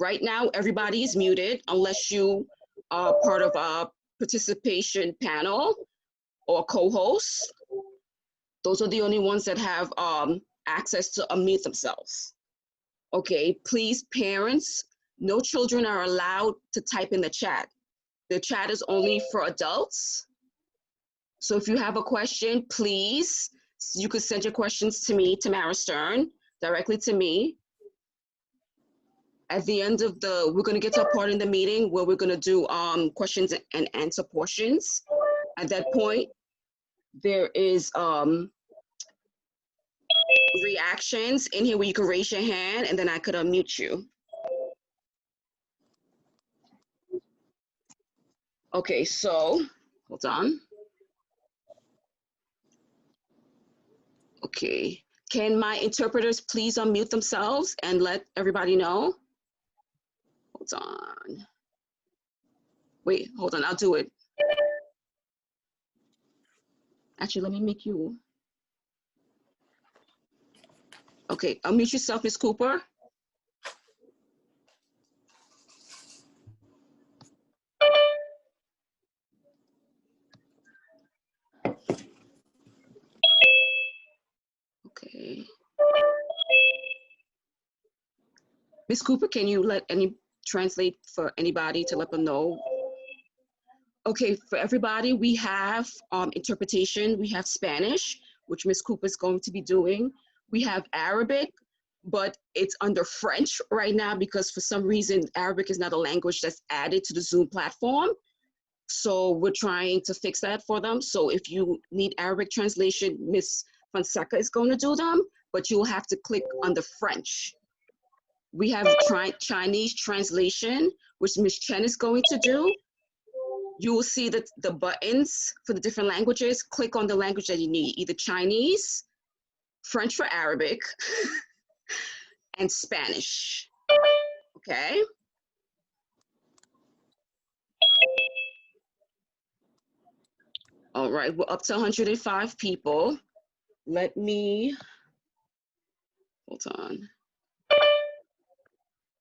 Right now, everybody is muted unless you are part of a participation panel or co-host. Those are the only ones that have access to unmute themselves. Okay, please, parents, no children are allowed to type in the chat. The chat is only for adults. So if you have a question, please, you could send your questions to me, Tamara Stern, directly to me. At the end of we're gonna get to a part in the meeting where we're gonna do questions and answer portions. At that point, there is reactions in here where you can raise your hand and then I could unmute you. Okay, so, hold on. Okay, can my interpreters please unmute themselves and let everybody know? Hold on. Wait, hold on, I'll do it. Actually, let me make you. Okay, unmute yourself, Ms. Cooper. Okay. Ms. Cooper, can you translate for anybody to let them know? Okay, for everybody, we have interpretation. We have Spanish, which Ms. Cooper is going to be doing. We have Arabic, but it's under French right now because for some reason, Arabic is not a language that's added to the Zoom platform. So we're trying to fix that for them. So if you need Arabic translation, Ms. Fonseca is going to do them, but you'll have to click on the French. We have Chinese translation, which Ms. Chen is going to do. You will see that the buttons for the different languages, click on the language that you need, either Chinese, French for Arabic, and Spanish, okay? All right, we're up to 105 people. Let me, hold on.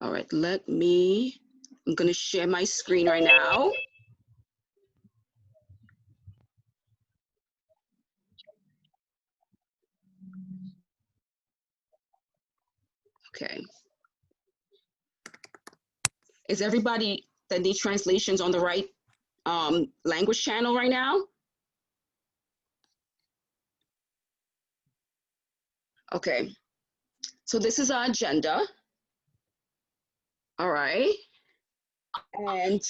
All right, I'm gonna share my screen right now. Okay. Is everybody that needs translations on the right language channel right now? Okay, so this is our agenda. All right, and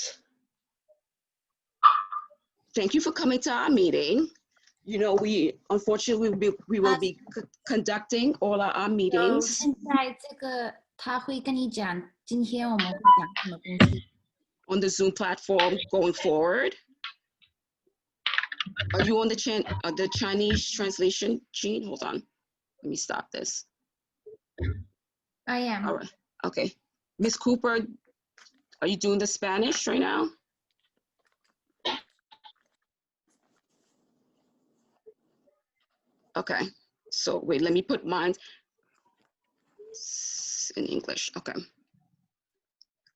thank you for coming to our meeting. You know, unfortunately, we will be conducting all our meetings. 现在这个他会跟你讲，今天我们会讲什么东西。On the Zoom platform going forward. Are you on the Chinese translation, Jean? Hold on, let me stop this. I am. All right, okay. Ms. Cooper, are you doing the Spanish right now? Okay, so wait, let me put mine in English. Okay.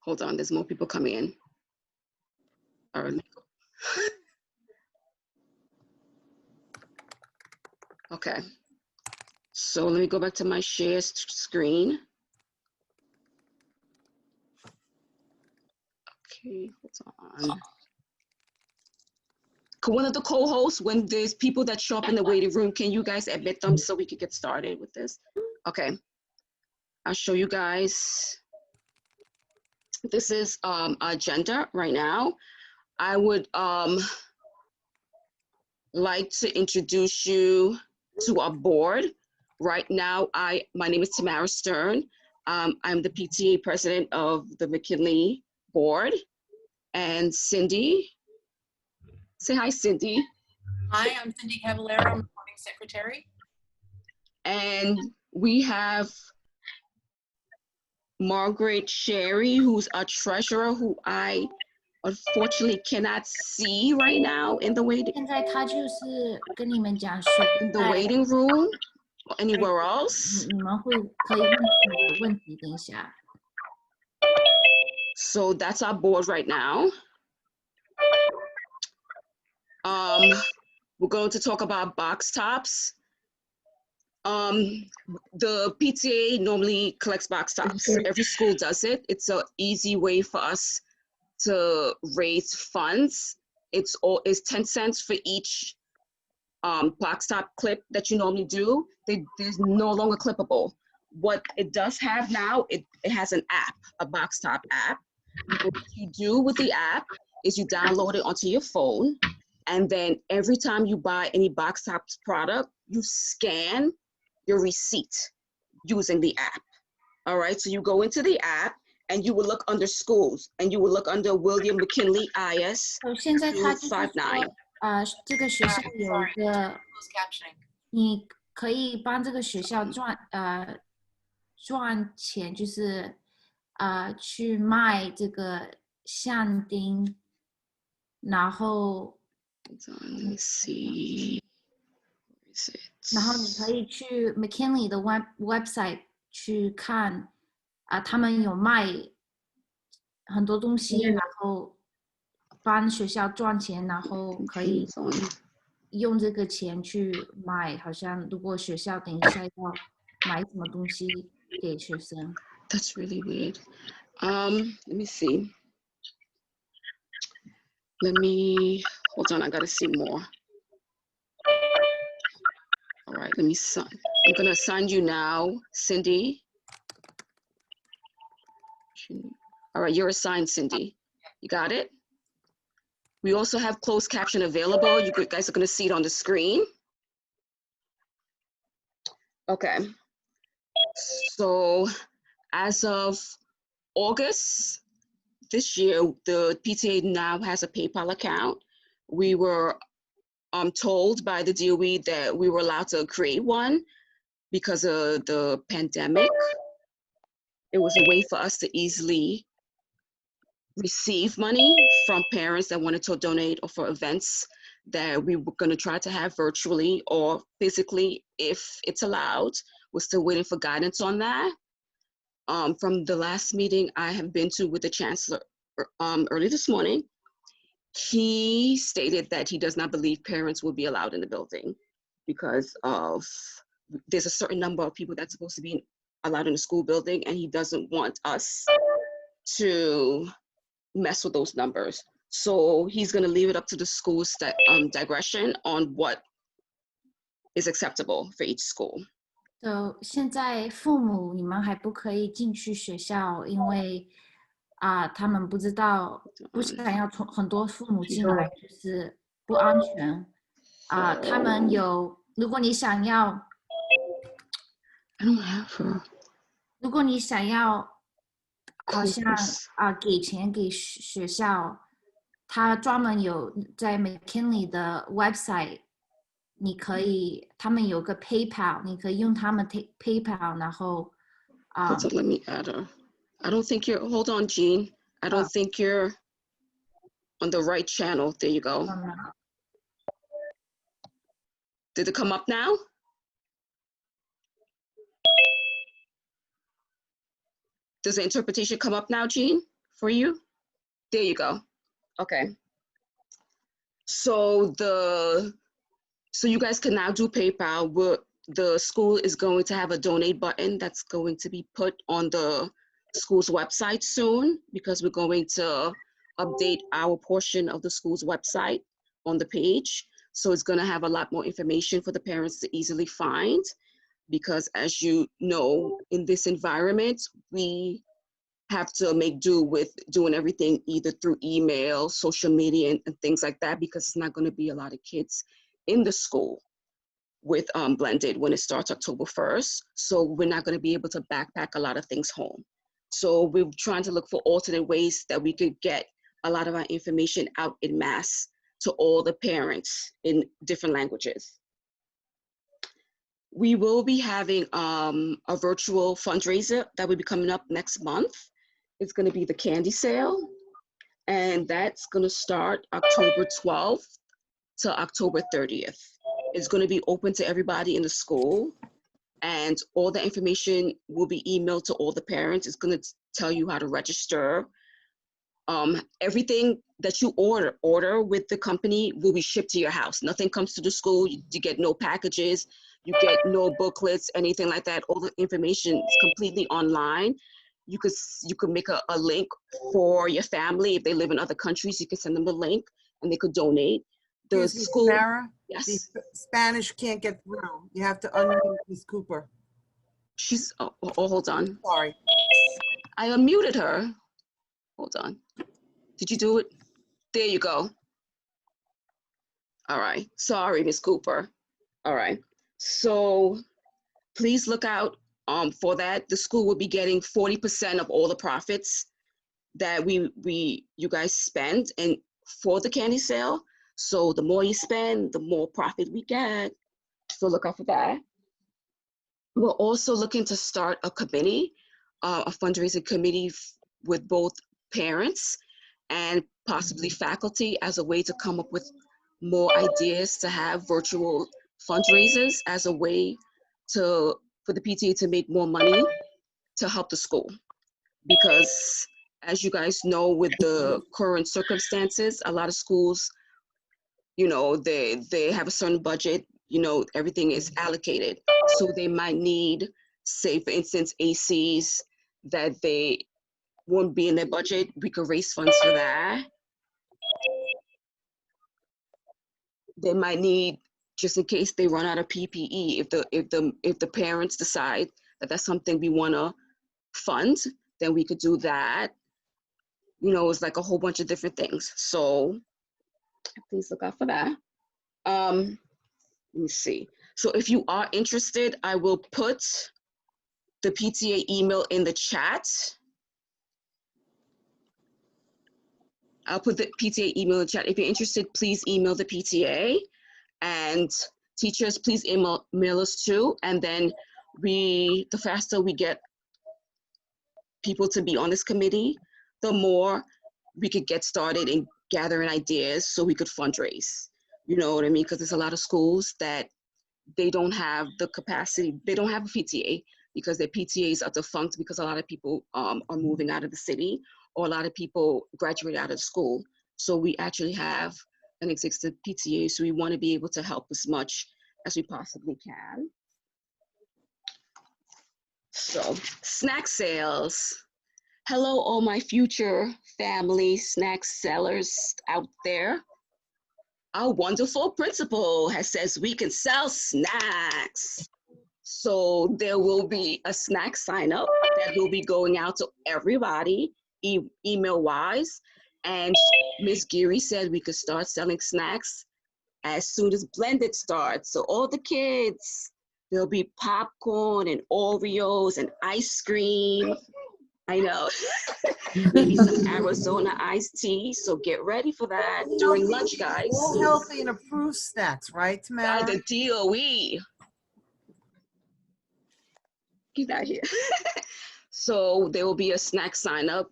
Hold on, there's more people coming in. All right. Okay. So let me go back to my share screen. Okay, hold on. Could one of the co-hosts, when there's people that show up in the waiting room, can you guys admit them so we could get started with this? Okay, I'll show you guys. This is our agenda right now. I would like to introduce you to our board. Right now, my name is Tamara Stern. I'm the PTA president of the McKinley board. And Cindy, say hi, Cindy. Hi, I'm Cindy Cavallero, I'm recording secretary. And we have Margaret Sherry, who's our treasurer, who I unfortunately cannot see right now in the waiting. 现在他就是跟你们讲说 In the waiting room or anywhere else. 你们可以问什么问题？等一下。So that's our board right now. We're going to talk about box tops. The PTA normally collects box tops. Every school does it. It's an easy way for us to raise funds. It's 10 cents for each box top clip that you normally do. There's no longer clippable. What it does have now, it has an app, a box top app. What you do with the app is you download it onto your phone, and then every time you buy any box tops product, you scan your receipt using the app. All right, so you go into the app and you will look under schools, and you will look under William McKinley IS 现在他就是说 259. 这个学校有一个 Closed captioning. 你可以帮这个学校赚钱，就是去卖这个相钉，然后 Let me see. Where is it? 然后你可以去 McKinley 的 website 去看他们有卖很多东西，然后帮学校赚钱，然后可以用这个钱去买，好像如果学校等一下要买什么东西给学生。That's really weird. Let me see. Hold on, I gotta see more. All right, I'm gonna assign you now, Cindy. All right, you're assigned, Cindy. You got it? We also have closed caption available. You guys are gonna see it on the screen. Okay. So as of August this year, the PTA now has a PayPal account. We were told by the DOE that we were allowed to create one because of the pandemic. It was a way for us to easily receive money from parents that wanted to donate or for events that we were going to try to have virtually or physically if it's allowed. We're still waiting for guidance on that. From the last meeting I have been to with the chancellor early this morning, he stated that he does not believe parents will be allowed in the building because there's a certain number of people that's supposed to be allowed in the school building, and he doesn't want us to mess with those numbers. So he's going to leave it up to the school's digression on what is acceptable for each school. So 现在父母你们还不可以进去学校，因为他们不知道，不想要很多父母进来，就是不安全。他们有，如果你想要， I don't have her. 如果你想要，好像给钱给学校，他专门有在 McKinley 的 website， 你可以，他们有个 PayPal， 你可以用他们 PayPal， 然后Hold on, let me add her. I don't think you're, hold on, Jean. I don't think you're on the right channel. There you go. Did it come up now? Does the interpretation come up now, Jean, for you? There you go. Okay. So you guys can now do PayPal. The school is going to have a donate button that's going to be put on the school's website soon, because we're going to update our portion of the school's website on the page. So it's going to have a lot more information for the parents to easily find, because as you know, in this environment, we have to make do with doing everything either through email, social media, and things like that, because it's not going to be a lot of kids in the school with blended when it starts October 1st. So we're not going to be able to backpack a lot of things home. So we're trying to look for alternate ways that we could get a lot of our information out in mass to all the parents in different languages. We will be having a virtual fundraiser that will be coming up next month. It's going to be the candy sale, and that's going to start October 12th to October 30th. It's going to be open to everybody in the school, and all the information will be emailed to all the parents. It's going to tell you how to register, Everything that you order with the company will be shipped to your house. Nothing comes to the school. You get no packages. You get no booklets, anything like that. All the information is completely online. You could make a link for your family. If they live in other countries, you could send them a link and they could donate. The Excuse me, school, Sarah, yes. the Spanish can't get through. You have to unmute Ms. Cooper. She's, hold on. Sorry. I unmuted her. Hold on. Did you do it? There you go. All right. Sorry, Ms. Cooper. All right. So please look out for that. The school will be getting 40% of all the profits that you guys spend and for the candy sale. So the more you spend, the more profit we get. So look out for that. We're also looking to start a committee, a fundraising committee with both parents and possibly faculty as a way to come up with more ideas to have virtual fundraisers as a way for the PTA to make more money to help the school. Because as you guys know, with the current circumstances, a lot of schools, you know, they have a certain budget, you know, everything is allocated. So they might need, say for instance, ACs that they won't be in their budget. We could raise funds for that. They might need, just in case they run out of PPE, if the parents decide that that's something we want to fund, then we could do that. You know, it's like a whole bunch of different things. So please look out for that. Let me see. So if you are interested, I will put the PTA email in the chat. I'll put the PTA email in the chat. If you're interested, please email the PTA. And teachers, please email us too. And then the faster we get people to be on this committee, the more we could get started in gathering ideas so we could fundraise. You know what I mean? Because there's a lot of schools that they don't have the capacity, they don't have a PTA because their PTAs are defunct because a lot of people are moving out of the city or a lot of people graduate out of school. So we actually have an existing PTA, so we want to be able to help as much as we possibly can. So, snack sales. Hello, all my future family snack sellers out there. Our wonderful principal has says we can sell snacks. So there will be a snack sign up that will be going out to everybody, email wise. And Ms. Geary said we could start selling snacks as soon as Blended starts. So all the kids, there'll be popcorn and Oreos and ice cream. I know. Maybe some Arizona iced tea. So get ready for that during lunch, guys. All healthy and approved snacks, right, By Tamara? the DOE. Get out here. So there will be a snack sign up.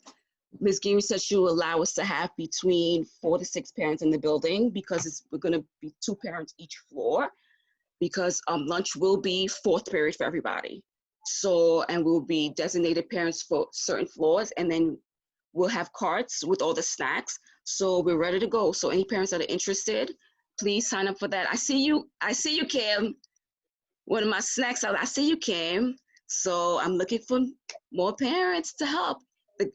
Ms. Geary said she will allow us to have between 4 to 6 parents in the building because we're going to be 2 parents each floor because lunch will be 4th period for everybody. So, and we'll be designated parents for certain floors, and then we'll have carts with all the snacks. So we're ready to go. So any parents that are interested, please sign up for that. I see you, Kim. One of my snacks out. I see you, Kim. So I'm looking for more parents to help.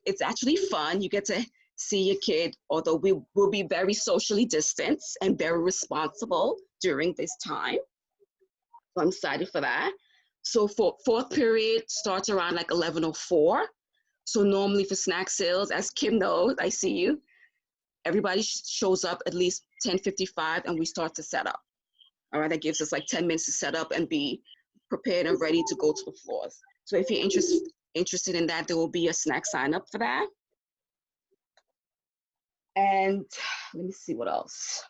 It's actually fun. You get to see your kid, although we will be very socially distanced and very responsible during this time. So I'm excited for that. So for 4th period starts around like 11:04. So normally for snack sales, as Kim knows, I see you, everybody shows up at least 10:55 and we start to set up. All right, that gives us like 10 minutes to set up and be prepared and ready to go to the floors. So if you're interested in that, there will be a snack sign up for that. And let me see what else.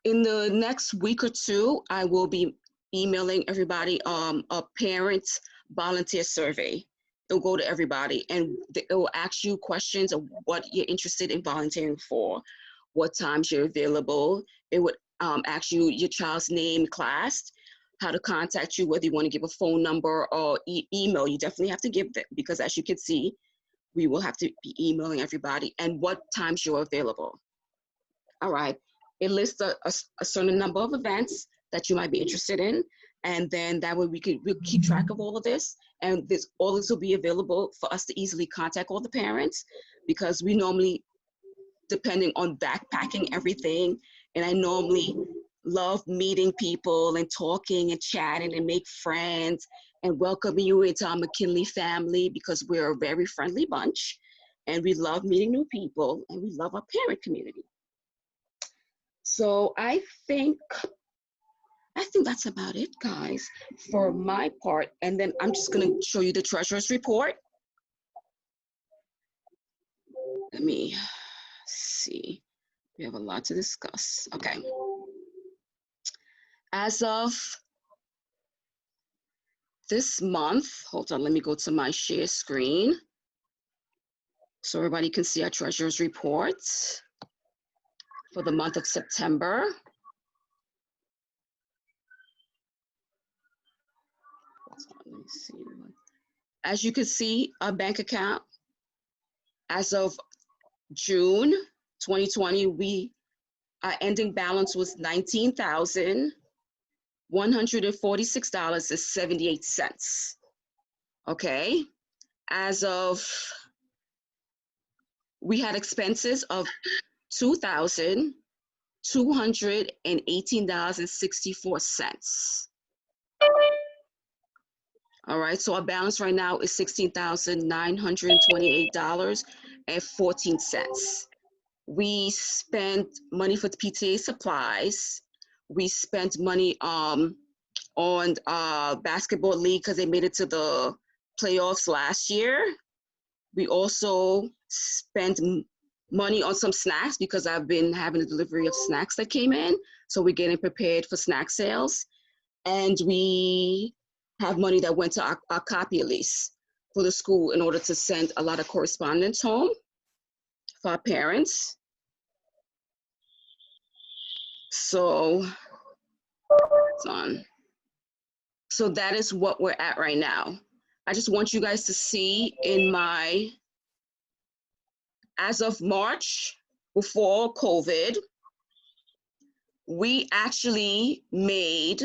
In the next week or 2, I will be emailing everybody a parent volunteer survey. It'll go to everybody and it will ask you questions of what you're interested in volunteering for, what times you're available. It would ask you your child's name, class, how to contact you, whether you want to give a phone number or email. You definitely have to give that because as you can see, we will have to be emailing everybody, and what times you're available. All right. It lists a certain number of events that you might be interested in, and then that way we'll keep track of all of this, and all this will be available for us to easily contact all the parents, because we normally, depending on backpacking everything, and I normally love meeting people and talking and chatting and make friends and welcoming you into our McKinley family, because we're a very friendly bunch and we love meeting new people and we love our parent community. So I think that's about it, guys, for my part. And then I'm just gonna show you the treasurer's report. Let me see. We have a lot to discuss. Okay. As of this month, hold on, let me go to my share screen so everybody can see our treasurer's report for the month of September. Let me see. As you can see, our bank account, as of June 2020, our ending balance was $19,146.78. Okay. We had expenses of $2,218.64. All right, so our balance right now is $16,928.14. We spent money for the PTA supplies. We spent money on basketball league because they made it to the playoffs last year. We also spent money on some snacks because I've been having a delivery of snacks that came in. So we're getting prepared for snack sales. And we have money that went to our copy lease for the school in order to send a lot of correspondence home for our parents. So, so that is what we're at right now. I just want you guys to see in my, as of March, before COVID, we actually made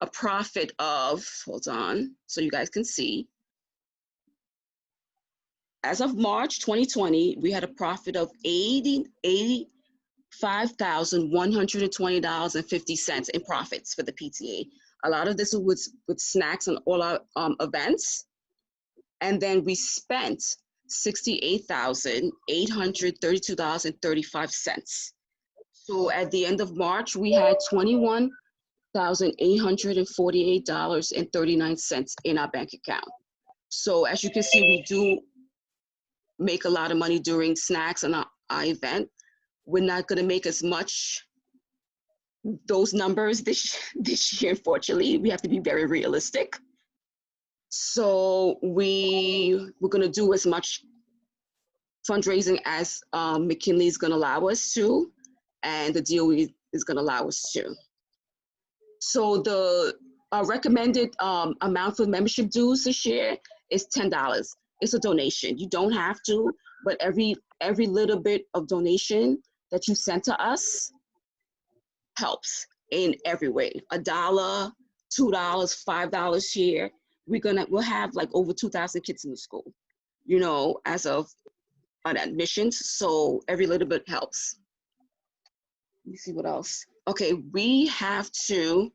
a profit of, hold on, so you guys can see. As of March 2020, we had a profit of $85,120.50 in profits for the PTA. A lot of this was with snacks and all our events. And then we spent $68,832.35. So at the end of March, we had $21,848.39 in our bank account. So as you can see, we do make a lot of money during snacks and our event. We're not going to make as much those numbers this year, unfortunately. We have to be very realistic. So we're going to do as much fundraising as McKinley is going to allow us to, and the DOE is going to allow us to. So the recommended amount for membership dues this year is $10. It's a donation. You don't have to, but every little bit of donation that you send to us helps in every way. $1, $2, $5 here. We'll have like over 2,000 kids in the school, you know, as of on admissions. So every little bit helps. Let me see what else. Okay, we have to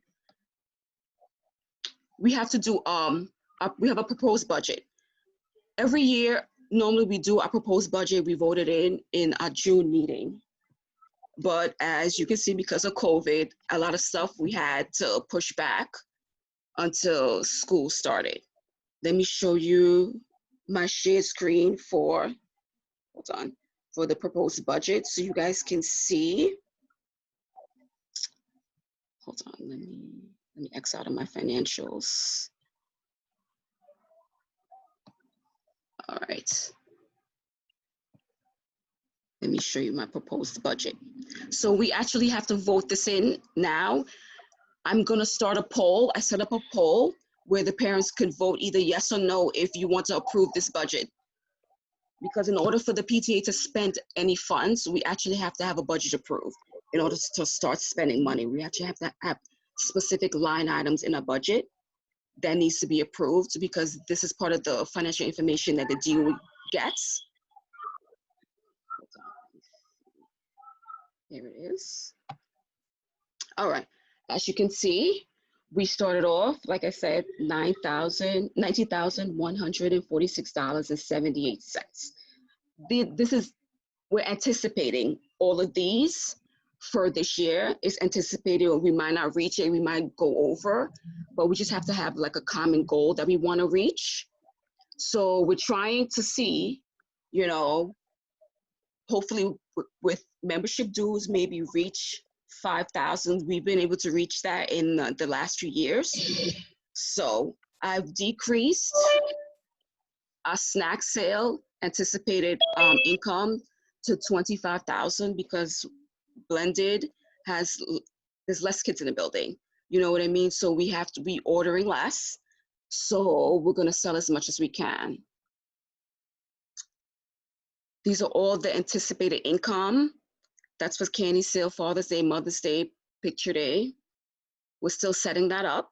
do we have a proposed budget. Every year, normally we do our proposed budget, we voted in our June meeting. But as you can see, because of COVID, a lot of stuff we had to push back until school started. Let me show you my shared screen for the proposed budget so you guys can see. Hold on, let me X out of my financials. All right. Let me show you my proposed budget. So we actually have to vote this in now. I'm gonna start a poll. I set up a poll where the parents could vote either yes or no if you want to approve this budget. because in order for the PTA to spend any funds, we actually have to have a budget approved. In order to start spending money, we actually have to have specific line items in a budget that needs to be approved, because this is part of the financial information that the DOE gets. There it is. All right, as you can see, we started off, like I said, $19,146.78. This is, we're anticipating all of these for this year. It's anticipated, or we might not reach it, we might go over, but we just have to have like a common goal that we want to reach. So we're trying to see, you know, hopefully with membership dues, maybe reach 5,000. We've been able to reach that in the last few years. So I've decreased our snack sale anticipated income to 25,000, because blended there's less kids in the building. You know what I mean? So we have to be ordering less. So we're gonna sell as much as we can. These are all the anticipated income. That's for candy sale, Father's Day, Mother's Day, Picture Day. We're still setting that up.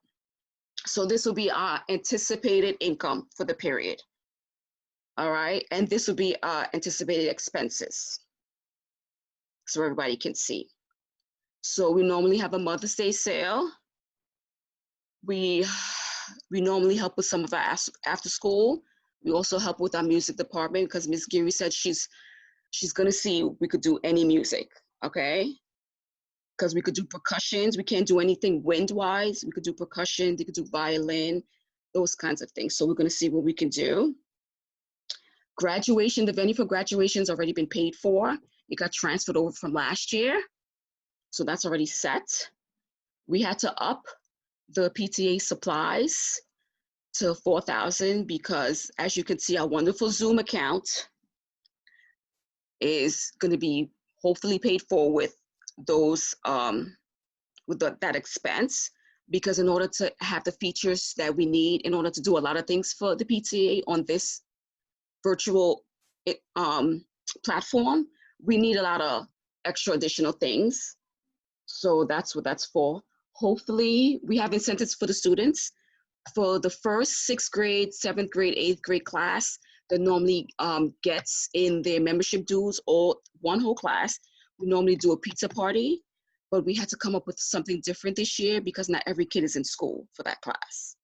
So this will be our anticipated income for the period. All right, and this will be our anticipated expenses, so everybody can see. So we normally have a Mother's Day sale. We normally help with some of our after school. We also help with our music department, because Ms. Geary said she's gonna see if we could do any music, okay? Because we could do percussions. We can't do anything wind-wise. We could do percussion, they could do violin, those kinds of things. So we're gonna see what we can do. Graduation, the venue for graduation's already been paid for. It got transferred over from last year. So that's already set. We had to up the PTA supplies to 4,000, because as you can see, our wonderful Zoom account is going to be hopefully paid for with those that expense, because in order to have the features that we need in order to do a lot of things for the PTA on this virtual platform, we need a lot of extra additional things. So that's what that's for. Hopefully we have incentives for the students. For the first 6th grade, 7th grade, 8th grade class that normally gets in their membership dues or one whole class, we normally do a pizza party, but we had to come up with something different this year because not every kid is in school for that class.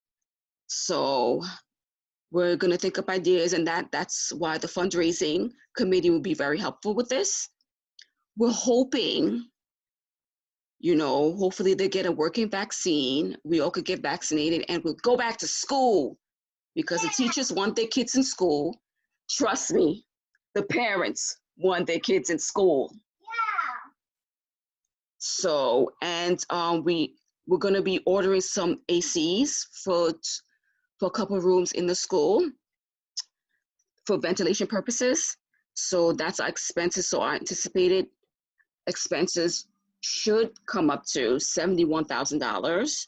So we're gonna think up ideas, and that's why the fundraising committee will be very helpful with this. We're hoping, you know, hopefully they get a working vaccine. We all could get vaccinated and we'll go back to school, because the teachers want their kids in school. Trust me, the parents want their kids in school. Yeah. So, and we're gonna be ordering some ACs for a couple of rooms in the school for ventilation purposes. So that's our expenses. So our anticipated expenses should come up to $71,000.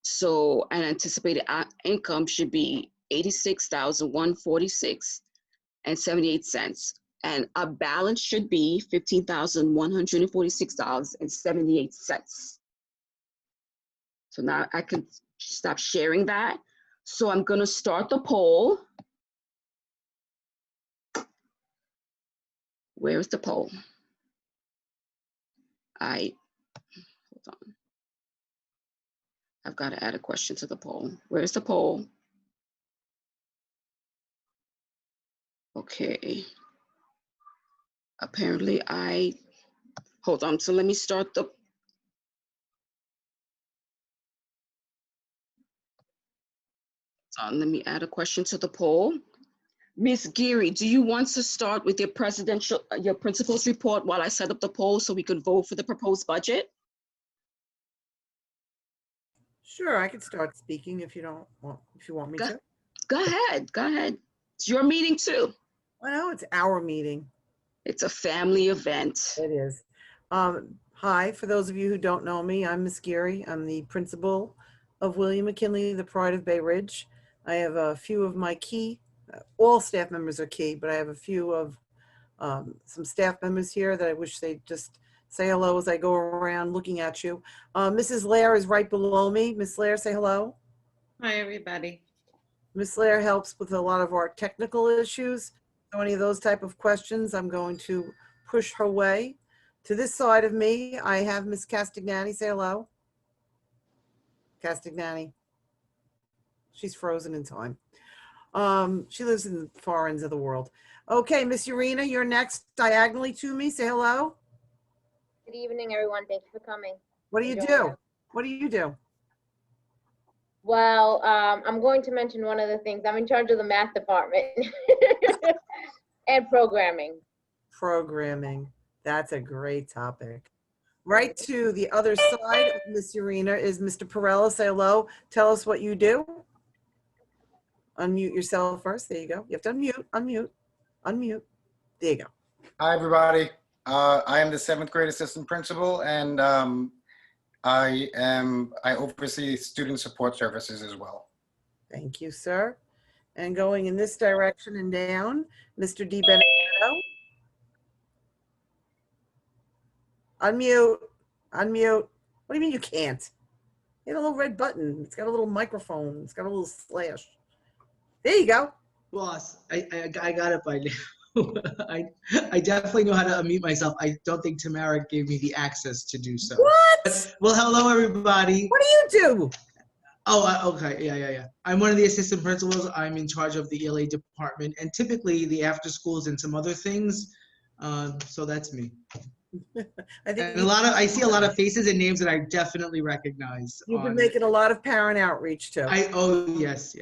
So an anticipated income should be $86,146.78. And our balance should be $15,146.78. So now I can stop sharing that. So I'm gonna start the poll. Where's the poll? Hold on. I've got to add a question to the poll. Where's the poll? Okay. Apparently hold on. So let me start the. Let me add a question to the poll. Ms. Geary, do you want to start with your principal's report while I set up the poll so we could vote for the proposed budget? Sure, I could start speaking if you want me to. Go ahead. It's your meeting too. I know it's our meeting. It's a family event. It is. Hi, for those of you who don't know me, I'm Ms. Geary. I'm the principal of William McKinley, the Pride of Bay Ridge. I have a few of my key all staff members are key, but I have a few of some staff members here that I wish they'd just say hello as I go around looking at you. Mrs. Lair is right below me. Miss Lair, say hello. Hi, everybody. Miss Lair helps with a lot of our technical issues. So any of those type of questions, I'm going to push her way. To this side of me, I have Miss Castignani. Say hello. Castignani. She's frozen in time. She lives in the far ends of the world. Okay, Miss Urena, you're next diagonally to me. Say hello. Good evening, everyone. Thank you for coming. What do you Enjoy do? it. What do you do? Well, I'm going to mention one of the things. I'm in charge of the math department and programming. Programming. That's a great topic. Right to the other side of Miss Urena is Mr. Perella. Say hello. Tell us what you do. Unmute yourself first. There you go. You have to unmute. There you go. Hi, everybody. I am the 7th grade assistant principal, and I oversee student support services as well. Thank you, sir. And going in this direction and down, Mr. Di Benedetto. Unmute. What do you mean you can't? You have a little red button. It's got a little microphone. It's got a little slash. There you go. Boss, I got it by now. I definitely know how to unmute myself. I don't think Tamara gave me the access to do so. What? Well, hello, everybody. What do you do? Oh, okay. Yeah. I'm one of the assistant principals. I'm in charge of the ELA department and typically the after schools and some other things. So that's me. I think And I see a lot of faces and names that I definitely recognize. you've been making a lot of parent outreach too. Yes.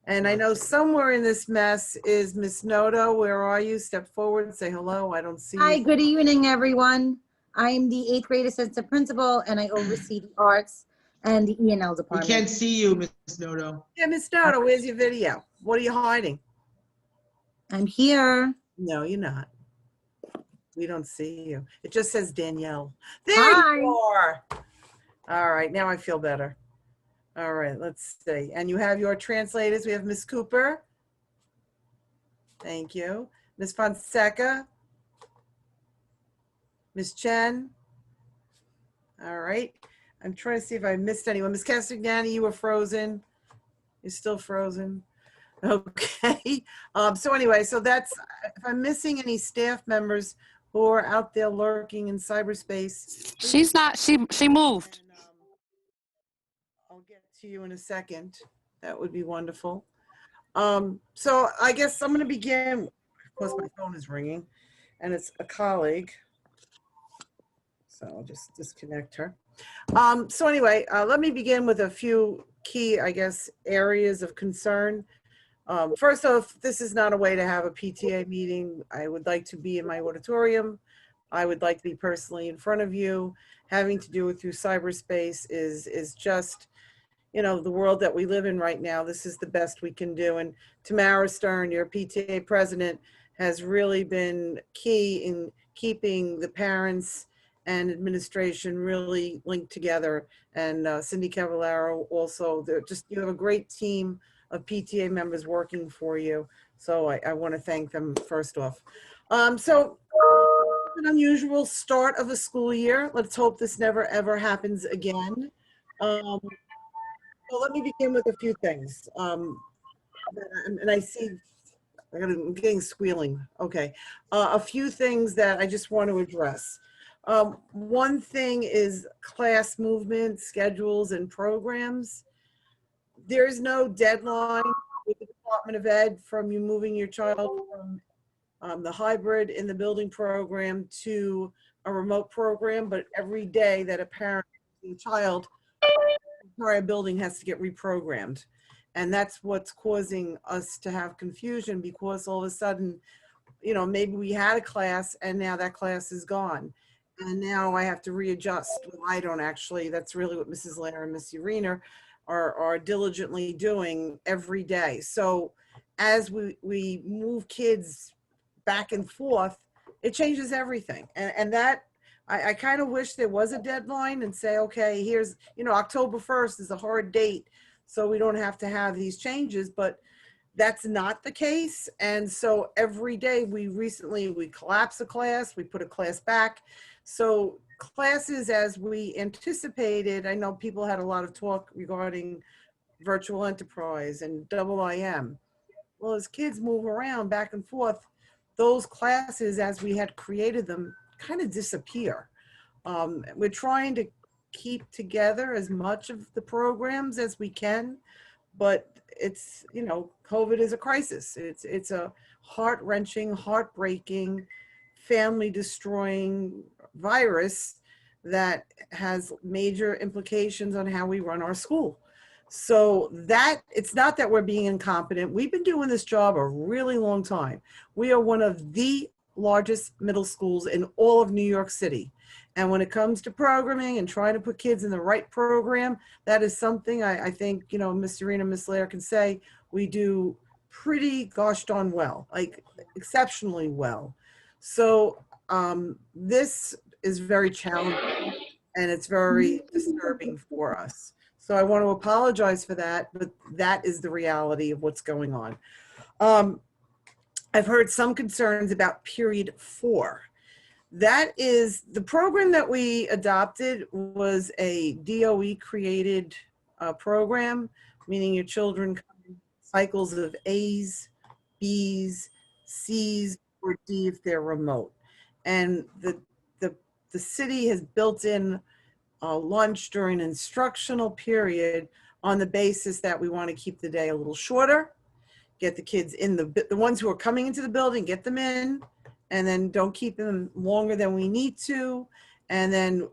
And I know somewhere in this mess is Miss Noto. Where are you? Step forward, say hello. I don't see Hi, you. good evening, everyone. I'm the 8th grade assistant principal, and I oversee the arts and the E&L We department. can't see you, Miss Noto. Yeah, Miss Noto, where's your video? What are you hiding? I'm here. No, you're not. We don't see you. It just says Danielle. There Hi. you are. All right, now I feel better. All right, let's see. And you have your translators. We have Miss Cooper. Thank you. Miss Fonseca. Miss Chen. All right. I'm trying to see if I missed anyone. Miss Castignani, you were frozen. You're still frozen. Okay. So anyway, so that's, if I'm missing any staff members who are out there lurking in cyberspace. She's not, she moved. And, I'll get to you in a second. That would be wonderful. So I guess I'm going to begin. Of course, my phone is ringing, and it's a colleague. So I'll just disconnect her. So anyway, let me begin with a few key, I guess, areas of concern. First off, this is not a way to have a PTA meeting. I would like to be in my auditorium. I would like to be personally in front of you. Having to do it through cyberspace is just, you know, the world that we live in right now. This is the best we can do. And Tamara Stern, your PTA president, has really been key in keeping the parents and administration really linked together. And Cindy Cavallaro also, you have a great team of PTA members working for you. So I want to thank them first off. So an unusual start of a school year. Let's hope this never ever happens again. So let me begin with a few things. And I see, I'm getting squealing. Okay. A few things that I just want to address. One thing is class movement, schedules, and programs. There is no deadline with the Department of Ed from you moving your child from the hybrid in the building program to a remote program, but every day that a parent and child, the entire building has to get reprogrammed. And that's what's causing us to have confusion, because all of a sudden, you know, maybe we had a class and now that class is gone. And now I have to readjust. Well, I don't actually. That's really what Mrs. Lair and Miss Urena are diligently doing every day. So as we move kids back and forth, it changes everything. And that, I kind of wish there was a deadline and say, okay, here's, you know, October 1st is a hard date, so we don't have to have these changes. But that's not the case. And so every day we collapsed a class, we put a class back. So classes as we anticipated, I know people had a lot of talk regarding virtual enterprise and IIM. Well, as kids move around back and forth, those classes as we had created them kind of disappear. We're trying to keep together as much of the programs as we can, but it's, you know, COVID is a crisis. It's a heart-wrenching, heartbreaking, family-destroying virus that has major implications on how we run our school. So that, it's not that we're being incompetent. We've been doing this job a really long time. We are one of the largest middle schools in all of New York City. And when it comes to programming and trying to put kids in the right program, that is something I think, you know, Miss Serena, Miss Lair can say we do pretty gosh darn well, like exceptionally well. So this is very challenging and it's very disturbing for us. So I want to apologize for that, but that is the reality of what's going on. I've heard some concerns about period 4. That is the program that we adopted was a DOE created program, meaning your children come in cycles of A's, B's, C's, or D if they're remote. And the city has built in lunch during an instructional period on the basis that we want to keep the day a little shorter, get the kids in the ones who are coming into the building, get them in, and then don't keep them longer than we need to. And then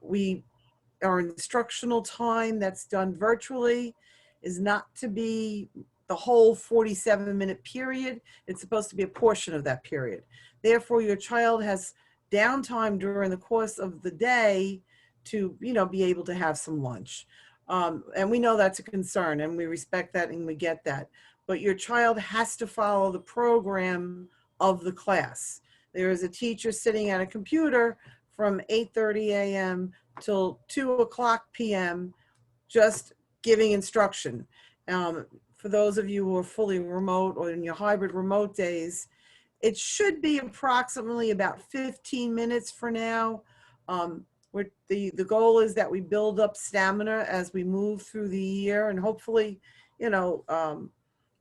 our instructional time that's done virtually is not to be the whole 47-minute period. It's supposed to be a portion of that period. Therefore, your child has downtime during the course of the day to, you know, be able to have some lunch. And we know that's a concern and we respect that and we get that. But your child has to follow the program of the class. There is a teacher sitting at a computer from 8:30 a.m. till 2:00 p.m. just giving instruction. For those of you who are fully remote or in your hybrid remote days, it should be approximately about 15 minutes for now. The goal is that we build up stamina as we move through the year, and hopefully, you know,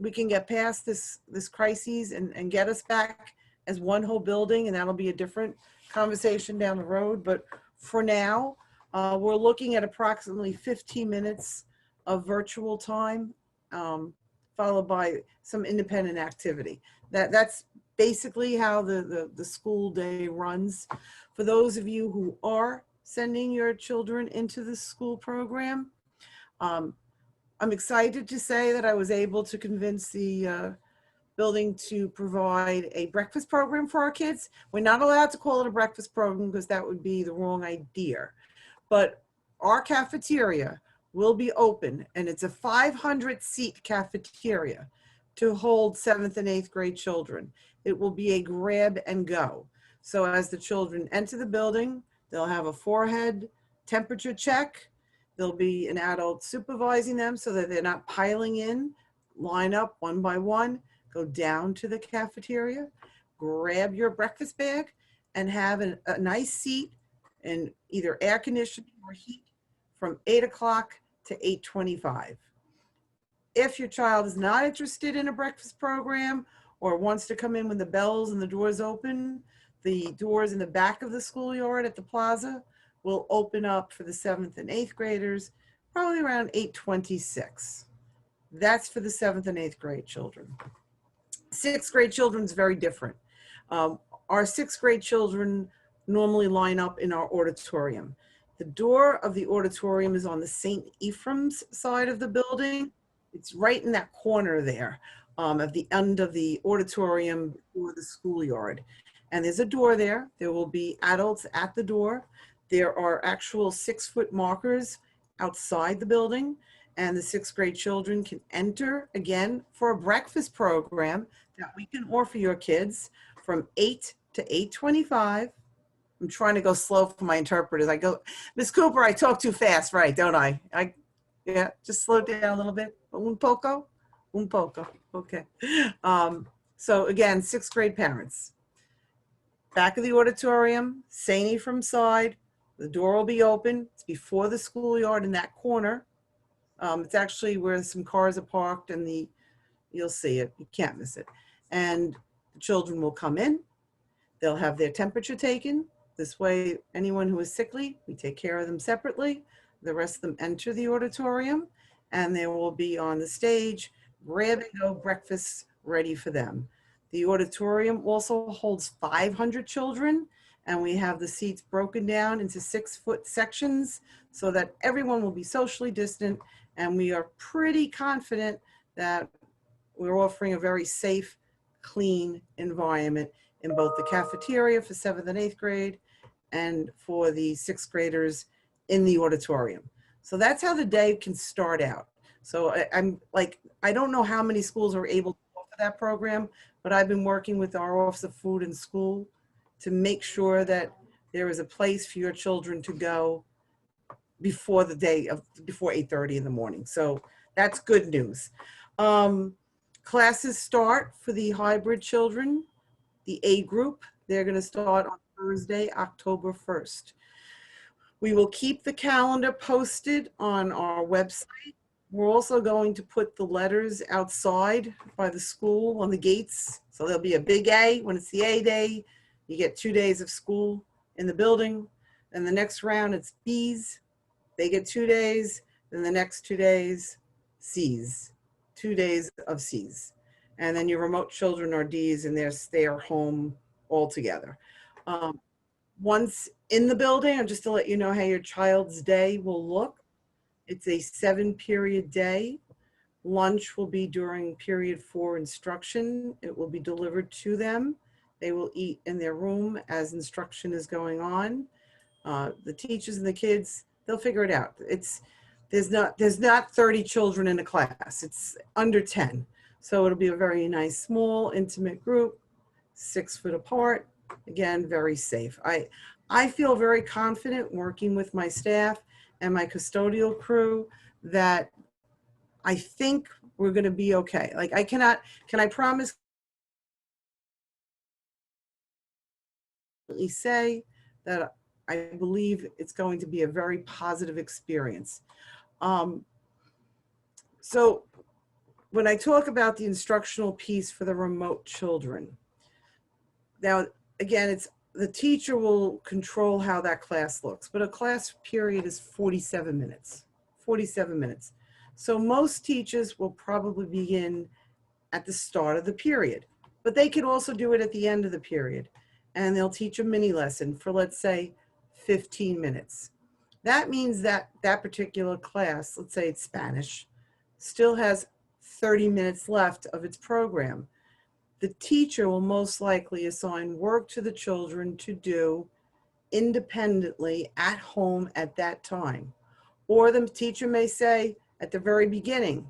we can get past this crisis and get us back as one whole building, and that'll be a different conversation down the road. But for now, we're looking at approximately 15 minutes of virtual time, followed by some independent activity. That's basically how the school day runs. For those of you who are sending your children into the school program, I'm excited to say that I was able to convince the building to provide a breakfast program for our kids. We're not allowed to call it a breakfast program because that would be the wrong idea. But our cafeteria will be open, and it's a 500-seat cafeteria to hold 7th and 8th grade children. It will be a grab and go. So as the children enter the building, they'll have a forehead temperature check. There'll be an adult supervising them so that they're not piling in, line up one by one, go down to the cafeteria, grab your breakfast bag, and have a nice seat in either air conditioning or heat from 8 o'clock to 8:25. If your child is not interested in a breakfast program or wants to come in when the bells and the doors open, the doors in the back of the schoolyard at the plaza will open up for the 7th and 8th graders, probably around 8:26. That's for the 7th and 8th grade children. 6th grade children is very different. Our 6th grade children normally line up in our auditorium. The door of the auditorium is on the St. Ephraim's side of the building. It's right in that corner there, at the end of the auditorium or the schoolyard. And there's a door there. There will be adults at the door. There are actual 6-foot markers outside the building, and the 6th grade children can enter again for a breakfast program that we can offer your kids from 8 to 8:25. I'm trying to go slow for my interpreters. I go, Miss Cooper, I talk too fast, right, don't I? Yeah, just slow down a little bit. Un poco? Un poco. Okay. So again, 6th grade parents. Back of the auditorium, Saini from side. The door will be open. It's before the schoolyard in that corner. It's actually where some cars are parked and you'll see it. You can't miss it. And the children will come in. They'll have their temperature taken. This way, anyone who is sickly, we take care of them separately. The rest of them enter the auditorium and they will be on the stage, grab and go breakfast ready for them. The auditorium also holds 500 children and we have the seats broken down into 6-foot sections so that everyone will be socially distant, and we are pretty confident that we're offering a very safe, clean environment in both the cafeteria for 7th and 8th grade and for the 6th graders in the auditorium. So that's how the day can start out. So I don't know how many schools are able to offer that program, but I've been working with our Office of Food and School to make sure that there is a place for your children to go before 8:30 in the morning. So that's good news. Classes start for the hybrid children, the A group. They're going to start on Thursday, October 1st. We will keep the calendar posted on our website. We're also going to put the letters outside by the school on the gates. So there'll be a big A when it's the A day. You get 2 days of school in the building. And the next round, it's B's. They get 2 days. Then the next 2 days, C's. 2 days of C's. And then your remote children are D's and they're home all together. Once in the building, and just to let you know how your child's day will look, it's a 7-period day. Lunch will be during period 4 instruction. It will be delivered to them. They will eat in their room as instruction is going on. The teachers and the kids, they'll figure it out. There's not 30 children in a class. It's under 10. So it'll be a very nice, small, intimate group, 6 foot apart. Again, very safe. I feel very confident working with my staff and my custodial crew that I think we're going to be okay. Like can I promise say that I believe it's going to be a very positive experience. So when I talk about the instructional piece for the remote children, now again, the teacher will control how that class looks, but a class period is 47 minutes, 47 minutes. So most teachers will probably begin at the start of the period, but they can also do it at the end of the period. And they'll teach a mini lesson for, let's say, 15 minutes. That means that that particular class, let's say it's Spanish, still has 30 minutes left of its program. The teacher will most likely assign work to the children to do independently at home at that time. Or the teacher may say at the very beginning,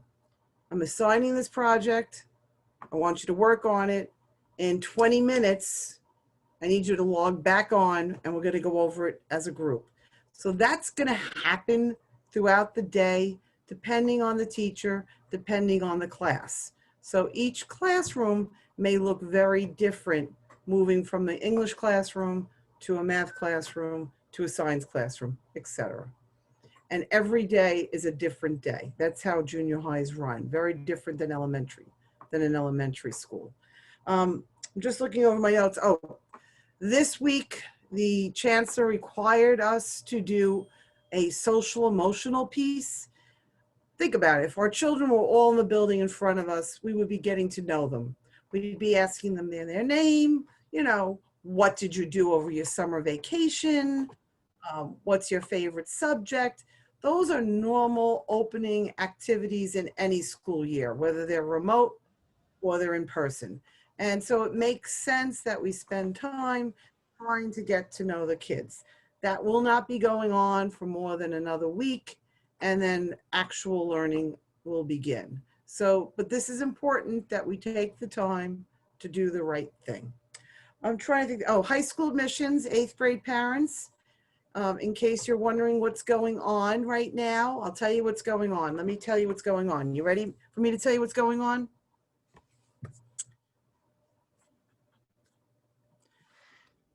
I'm assigning this project. I want you to work on it. In 20 minutes, I need you to log back on and we're going to go over it as a group. So that's going to happen throughout the day, depending on the teacher, depending on the class. So each classroom may look very different, moving from the English classroom to a math classroom to a science classroom, etc. And every day is a different day. That's how junior highs run, very different than an elementary school. I'm just looking over my notes. Oh, this week, the chancellor required us to do a social emotional piece. Think about it. If our children were all in the building in front of us, we would be getting to know them. We'd be asking them their name, what did you do over your summer vacation? What's your favorite subject? Those are normal opening activities in any school year, whether they're remote or they're in person. And so it makes sense that we spend time trying to get to know the kids. That will not be going on for more than another week, and then actual learning will begin. So, but this is important that we take the time to do the right thing. I'm trying to think, high school admissions, 8th grade parents. In case you're wondering what's going on right now, I'll tell you what's going on. Let me tell you what's going on. You ready for me to tell you what's going on?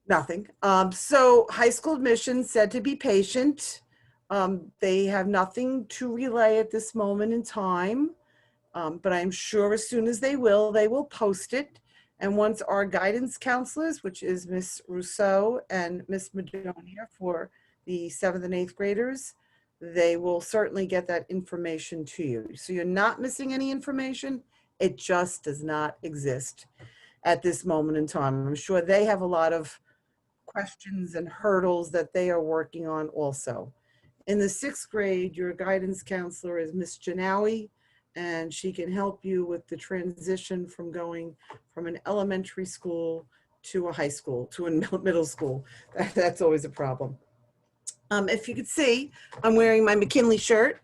Nothing. So high school admissions said to be patient. They have nothing to relay at this moment in time, but I'm sure as soon as they will post it. And once our guidance counselors, which is Miss Rousseau and Miss Madonia for the 7th and 8th graders, they will certainly get that information to you. So you're not missing any information. It just does not exist at this moment in time. I'm sure they have a lot of questions and hurdles that they are working on also. In the 6th grade, your guidance counselor is Miss Janawi, and she can help you with the transition from going from an elementary school to a high school, to a middle school. That's always a problem. If you could see, I'm wearing my McKinley shirt.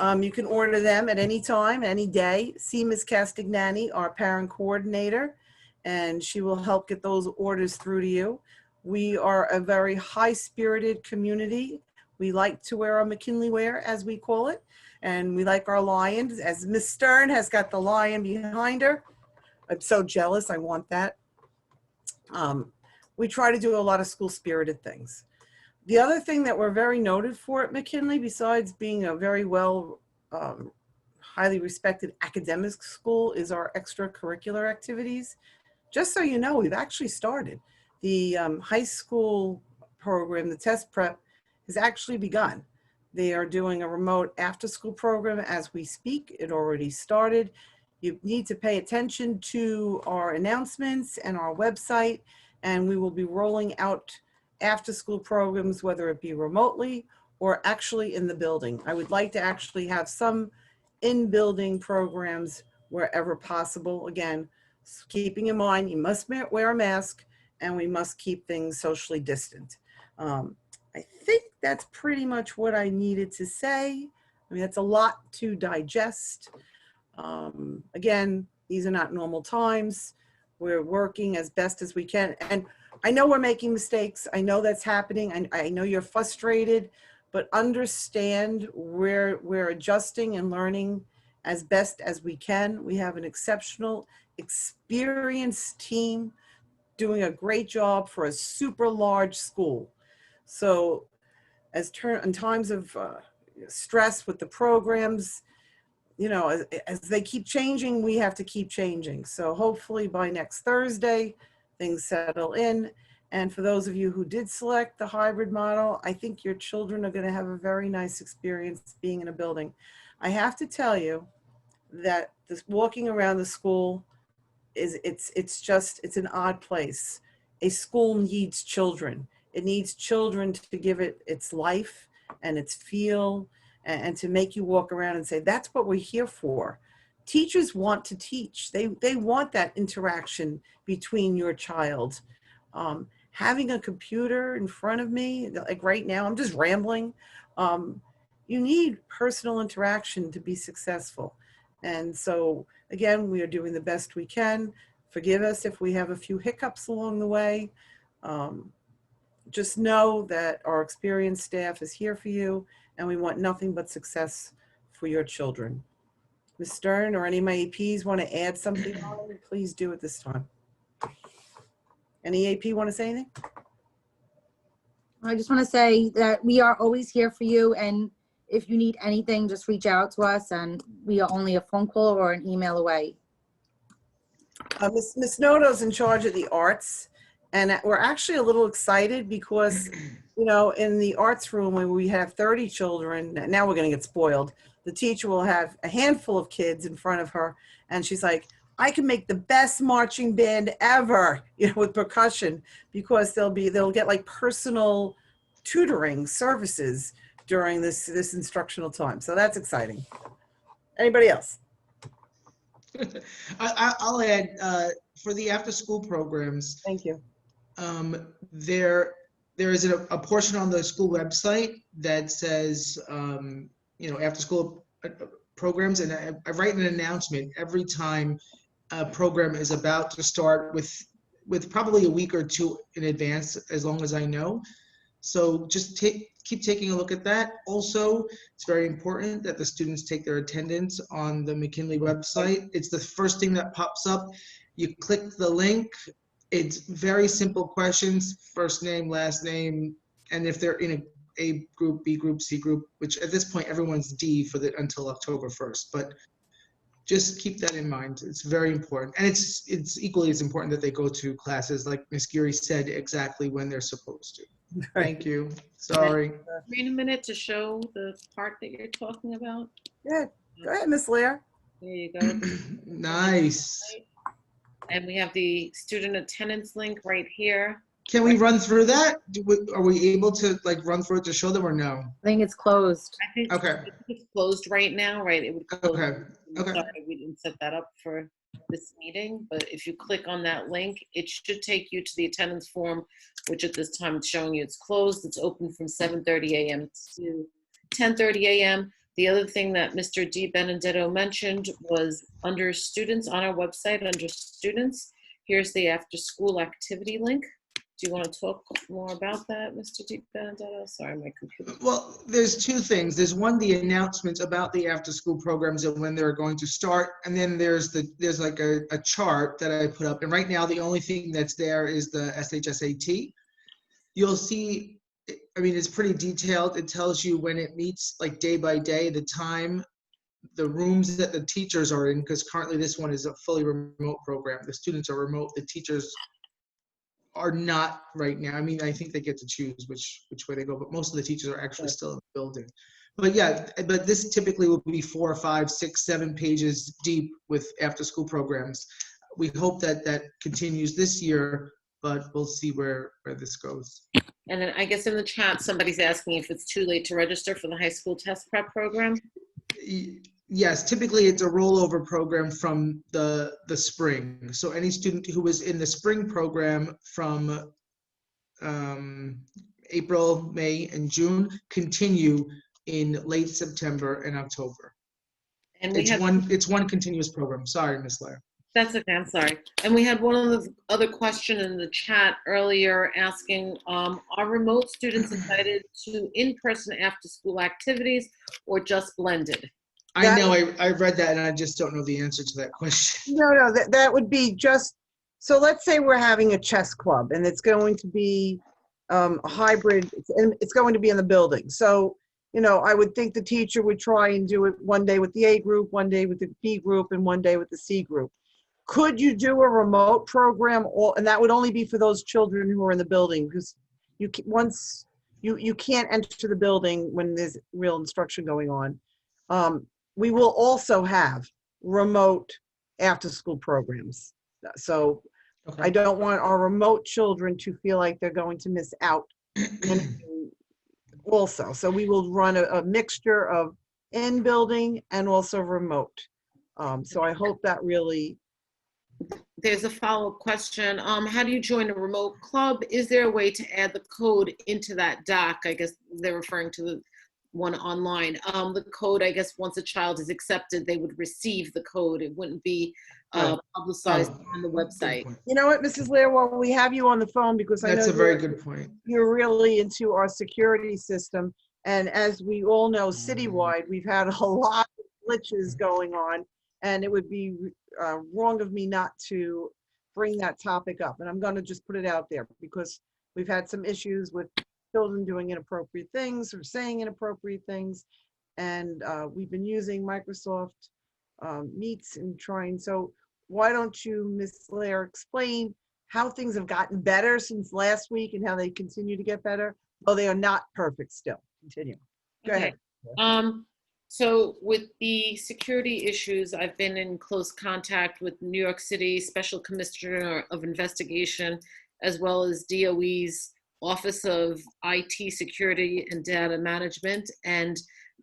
You can order them at any time, any day. See Ms. Castignani, our parent coordinator, and she will help get those orders through to you. We are a very high-spirited community. We like to wear our McKinley wear, as we call it, and we like our lions. As Ms. Stern has got the lion behind her. I'm so jealous. I want that. We try to do a lot of school-spirited things. The other thing that we're very noted for at McKinley, besides being a very well, highly respected academic school, is our extracurricular activities. Just so you know, we've actually started. The high school program, the test prep, has actually begun. They are doing a remote after-school program as we speak. It already started. You need to pay attention to our announcements and our website, and we will be rolling out after-school programs, whether it be remotely or actually in the building. I would like to actually have some in-building programs wherever possible. Again, keeping in mind, you must wear a mask and we must keep things socially distant. I think that's pretty much what I needed to say. I mean, that's a lot to digest. Again, these are not normal times. We're working as best as we can. And I know we're making mistakes. I know that's happening. I know you're frustrated, but understand we're adjusting and learning as best as we can. We have an exceptional, experienced team doing a great job for a super large school. So in times of stress with the programs, you know, as they keep changing, we have to keep changing. So hopefully by next Thursday, things settle in. And for those of you who did select the hybrid model, I think your children are going to have a very nice experience being in a building. I have to tell you that this walking around the school it's an odd place. A school needs children. It needs children to give it its life and its feel, and to make you walk around and say, that's what we're here for. Teachers want to teach. They want that interaction between your child. Having a computer in front of me, like right now, I'm just rambling. You need personal interaction to be successful. And so, again, we are doing the best we can. Forgive us if we have a few hiccups along the way. Just know that our experienced staff is here for you, and we want nothing but success for your children. Ms. Stern or any of my APs want to add something on, please do at this time. Any AP want to say anything? I just want to say that we are always here for you, and if you need anything, just reach out to us, and we are only a phone call or an email away. Ms. Noto's in charge of the arts, and we're actually a little excited because, you know, in the arts room where we have 30 children, now we're going to get spoiled. The teacher will have a handful of kids in front of her, and she's like, I can make the best marching band ever, you know, with percussion, because they'll get like personal tutoring services during this instructional time. So that's exciting. Anybody else? I'll add, for the after-school programs, Thank you. there is a portion on the school website that says, you know, after-school programs, and I write an announcement every time a program is about to start with probably a week or two in advance, as long as I know. So just keep taking a look at that. Also, it's very important that the students take their attendance on the McKinley website. It's the first thing that pops up. You click the link. It's very simple questions, first name, last name, and if they're in A group, B group, C group, which at this point everyone's D until October 1st. But just keep that in mind. It's very important. And it's equally as important that they go to classes, like Ms. Geary said, exactly when they're supposed to. Thank you. Sorry. Wait a minute to show the part that you're talking about. Yeah, go ahead, Miss Lear. There you go. Nice. And we have the student attendance link right here. Can we run through that? Are we able to like run through it to show them or no? I think it's closed. I think Okay. it's closed right now, right? It would close. Okay. Okay. Sorry, we didn't set that up for this meeting, but if you click on that link, it should take you to the attendance form, which at this time it's showing you it's closed. It's open from 7:30 a.m. to 10:30 a.m. The other thing that Mr. Di Benedetto mentioned was under students on our website, under students, here's the after school activity link. Do you want to talk more about that, Mr. Di Benedetto? Sorry, my computer. Well, there's two things. There's one, the announcements about the after-school programs and when they're going to start, and then there's like a chart that I put up. And right now, the only thing that's there is the SHSAT. You'll see, I mean, it's pretty detailed. It tells you when it meets, like day by day, the time, the rooms that the teachers are in, because currently this one is a fully remote program. The students are remote. The teachers are not right now. I mean, I think they get to choose which way they go, but most of the teachers are actually still in the building. But yeah, but this typically will be 4, 5, 6, 7 pages deep with after-school programs. We hope that that continues this year, but we'll see where this goes. And then I guess in the chat, somebody's asking if it's too late to register for the high school test prep program. Yes, typically it's a rollover program from the spring. So any student who was in the spring program from April, May, and June continue in late September and October. And It's one continuous program. Sorry, Ms. Lair. That's okay, I'm sorry. And we had one of the other question in the chat earlier asking, are remote students invited to in-person after-school activities or just blended? I know, I read that and I just don't know the answer to that question. No, that would be just, so let's say we're having a chess club and it's going to be a hybrid, and it's going to be in the building. So, you know, I would think the teacher would try and do it one day with the A group, one day with the B group, and one day with the C group. Could you do a remote program, and that would only be for those children who are in the building, because you can't enter the building when there's real instruction going on. We will also have remote after-school programs. So Okay. I don't want our remote children to feel like they're going to miss out also. So we will run a mixture of in-building and also remote. So I hope that really. There's a follow-up question. How do you join a remote club? Is there a way to add the code into that doc? I guess they're referring to the one online. The code, I guess, once a child is accepted, they would receive the code. It wouldn't be publicized on the website. You know what, Mrs. Lear, well, we have you on the phone because I know That's a very good point. you're really into our security system. And as we all know, citywide, we've had a lot of glitches going on, and it would be wrong of me not to bring that topic up. And I'm going to just put it out there because we've had some issues with children doing inappropriate things or saying inappropriate things. And we've been using Microsoft Meets and trying. So why don't you, Ms. Lair, explain how things have gotten better since last week and how they continue to get better? Oh, they are not perfect still. Continue. Go ahead. So with the security issues, I've been in close contact with New York City Special Commissioner of Investigation, as well as DOE's Office of IT Security and Data Management, and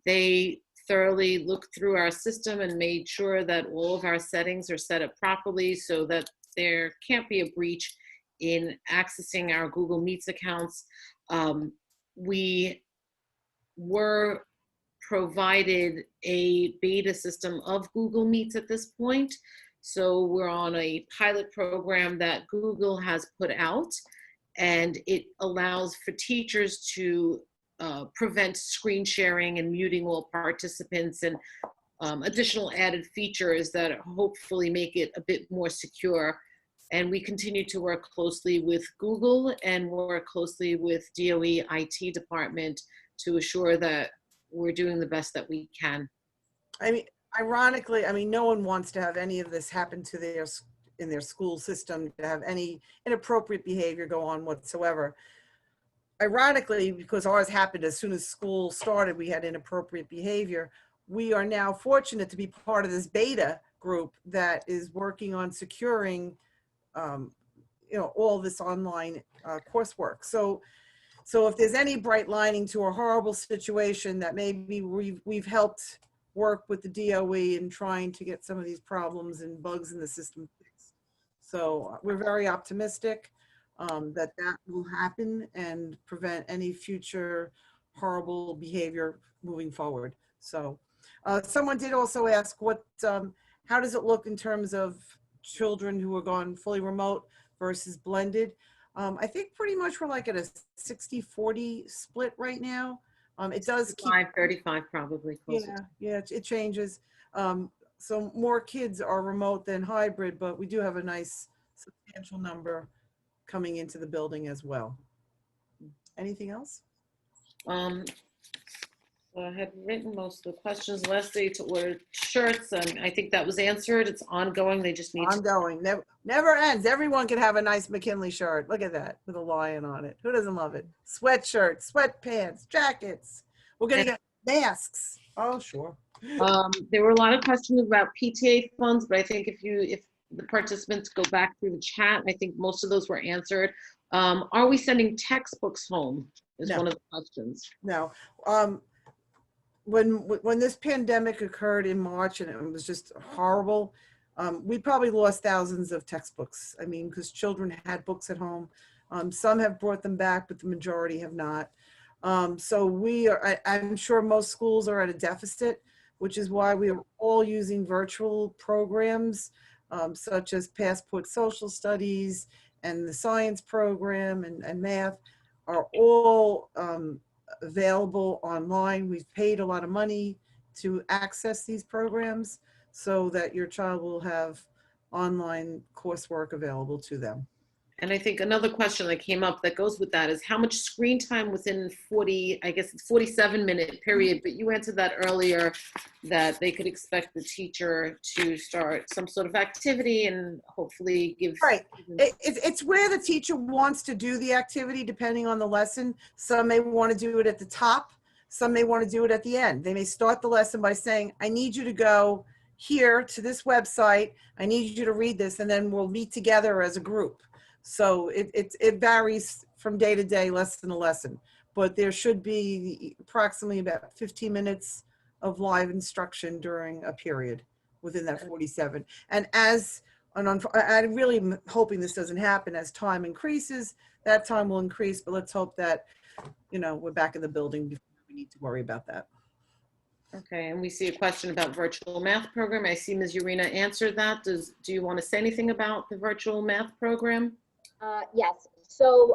they thoroughly looked through our system and made sure that all of our settings are set up properly so that there can't be a breach in accessing our Google Meets accounts. We were provided a beta system of Google Meets at this point. So we're on a pilot program that Google has put out. and it allows for teachers to prevent screen sharing and muting all participants, and additional added features that hopefully make it a bit more secure. And we continue to work closely with Google and work closely with DOE IT department to assure that we're doing the best that we can. I mean, ironically, I mean, no one wants to have any of this happen to in their school system, to have any inappropriate behavior go on whatsoever. Ironically, because ours happened as soon as school started, we had inappropriate behavior. We are now fortunate to be part of this beta group that is working on securing, all this online coursework. So if there's any bright lining to a horrible situation, that maybe we've helped work with the DOE in trying to get some of these problems and bugs in the system fixed. So we're very optimistic that will happen and prevent any future horrible behavior moving forward. So someone did also ask how does it look in terms of children who are gone fully remote versus blended? I think pretty much we're like at a 60-40 split right now. It does keep 35 probably closer. Yeah, it changes. So more kids are remote than hybrid, but we do have a nice substantial number coming into the building as well. Anything else? So I had written most of the questions. Last day to order shirts, and I think that was answered. It's ongoing. They just need ongoing. Never ends. Everyone can have a nice McKinley shirt. Look at that with a lion on it. Who doesn't love it? Sweatshirts, sweatpants, jackets. We're gonna get masks. Oh, sure. There were a lot of questions about PTA funds, but I think if the participants go back through the chat, I think most of those were answered. Are we sending textbooks home? Is No. one of the questions. No. When this pandemic occurred in March, and it was just horrible, we probably lost thousands of textbooks. I mean, because children had books at home. Some have brought them back, but the majority have not. So I'm sure most schools are at a deficit, which is why we are all using virtual programs, such as Passport Social Studies and the science program and math are all available online. We've paid a lot of money to access these programs so that your child will have online coursework available to them. And I think another question that came up that goes with that is how much screen time within 47-minute period, but you answered that earlier, that they could expect the teacher to start some sort of activity and hopefully give. Right. It's where the teacher wants to do the activity depending on the lesson. Some may want to do it at the top. Some may want to do it at the end. They may start the lesson by saying, I need you to go here to this website. I need you to read this, and then we'll meet together as a group. So it varies from day to day, lesson to lesson, but there should be approximately about 15 minutes of live instruction during a period within that 47. And I'm really hoping this doesn't happen. As time increases, that time will increase, but let's hope that, we're back in the building before we need to worry about that. Okay, and we see a question about virtual math program. I see Ms. Urena answered that. Do you want to say anything about the virtual math program? Yes. So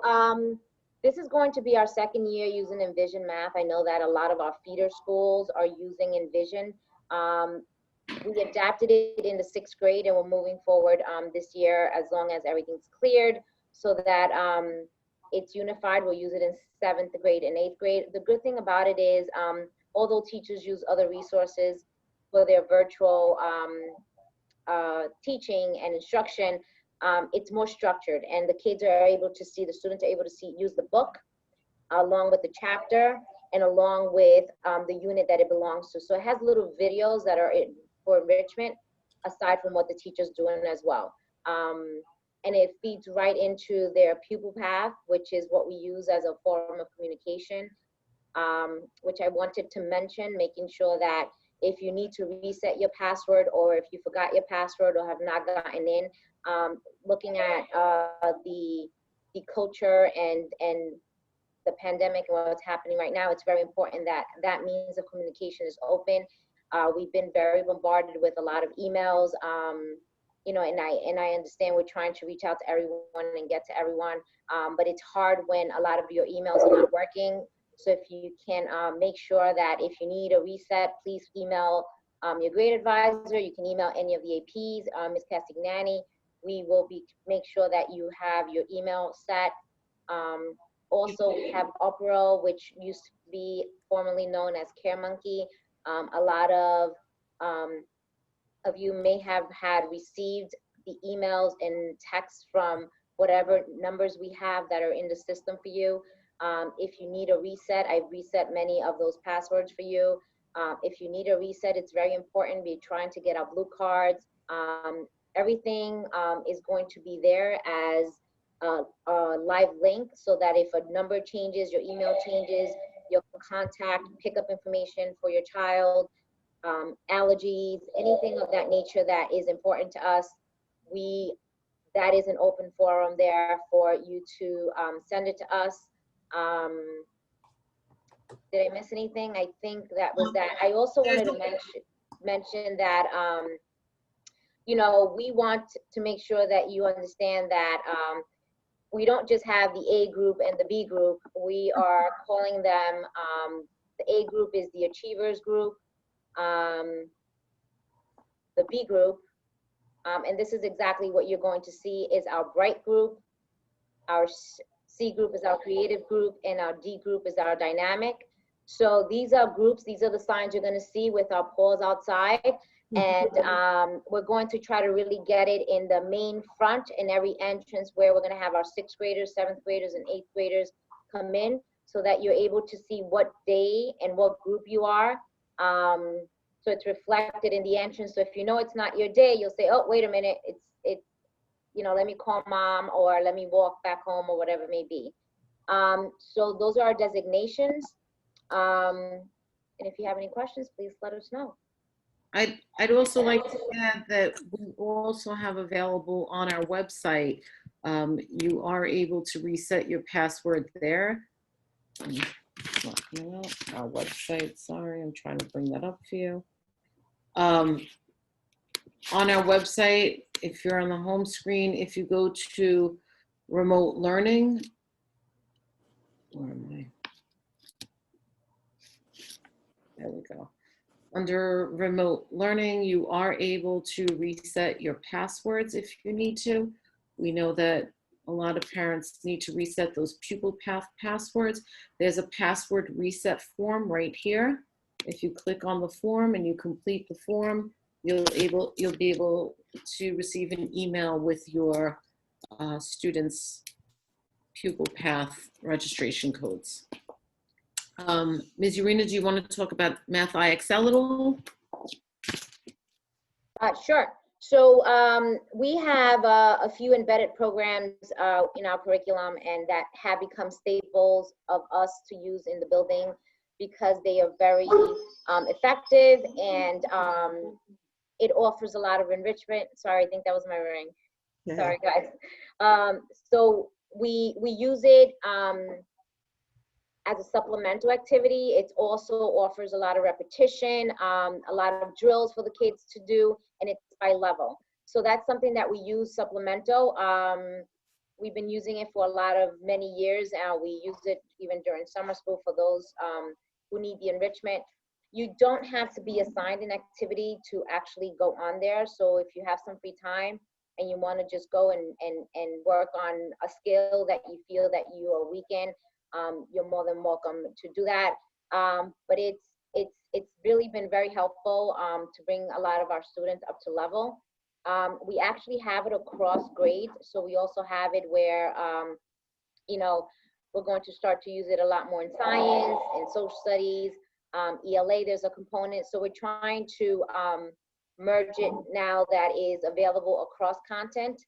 this is going to be our second year using Envision Math. I know that a lot of our feeder schools are using Envision. We adapted it in the 6th grade, and we're moving forward this year as long as everything's cleared so that it's unified. We'll use it in 7th grade and 8th grade. The good thing about it is although teachers use other resources for their virtual teaching and instruction, it's more structured, and the kids are able to see, the students are able to use the book along with the chapter and along with the unit that it belongs to. So it has little videos that are for enrichment aside from what the teacher's doing as well. And it feeds right into their pupil path, which is what we use as a form of communication, which I wanted to mention, making sure that if you need to reset your password or if you forgot your password or have not gotten in, looking at the culture and the pandemic and what's happening right now, it's very important that that means of communication is open. We've been very bombarded with a lot of emails you know, and I understand we're trying to reach out to everyone and get to everyone, but it's hard when a lot of your emails are not working. So if you can make sure that if you need a reset, please email your grade advisor. You can email any of the APs, Ms. Castignani. We will make sure that you have your email set. Also, we have Opera, which used to be formerly known as CareMonkey. A lot of you may have had received the emails and texts from whatever numbers we have that are in the system for you. If you need a reset, I've reset many of those passwords for you. If you need a reset, it's very important. We're trying to get our blue cards. Everything is going to be there as a live link, so that if a number changes, your email changes, your contact, pickup information for your child, allergies, anything of that nature that is important to us, that is an open forum there for you to send it to us. Did I miss anything? I think that was that. I also wanted to mention that, you know, we want to make sure that you understand that we don't just have the A group and the B group. We are calling them, the A group is the Achievers group, the B group, and this is exactly what you're going to see is our Bright group, our C group is our Creative group, and our D group is our Dynamic. So these are groups, these are the signs you're going to see with our poles outside. And we're going to try to really get it in the main front in every entrance, where we're going to have our 6th graders, 7th graders, and 8th graders come in, so that you're able to see what day and what group you are. So it's reflected in the entrance. So if you know it's not your day, you'll say, oh, wait a minute, it's you know, let me call mom, or let me walk back home, or whatever it may be. So those are our designations. And if you have any questions, please let us know. I'd also like to add that we also have available on our website, you are able to reset your password there. Our website, sorry, I'm trying to bring that up for you. On our website, if you're on the home screen, if you go to remote learning, where am I? There we go. Under remote learning, you are able to reset your passwords if you need to. We know that a lot of parents need to reset those pupil path passwords. There's a password reset form right here. If you click on the form and you complete the form, you'll be able to receive an email with your students' pupil path registration codes. Ms. Urena, do you want to talk about Math IXL at all? Sure. So we have a few embedded programs in our curriculum, and that have become staples of us to use in the building, because they are very effective, and it offers a lot of enrichment. Sorry, I think that was my ring. Yeah. Sorry, guys. So we use it as a supplemental activity. It also offers a lot of repetition, a lot of drills for the kids to do, and it's by level. So that's something that we use supplemental. We've been using it for many years now. We use it even during summer school for those who need the enrichment. You don't have to be assigned an activity to actually go on there. So if you have some free time and you want to just go and work on a skill that you feel that you are weak in, you're more than welcome to do that. But it's really been very helpful to bring a lot of our students up to level. We actually have it across grades. So we also have it where, you know, we're going to start to use it a lot more in science and social studies. ELA, there's a component. So we're trying to merge it now that is available across content.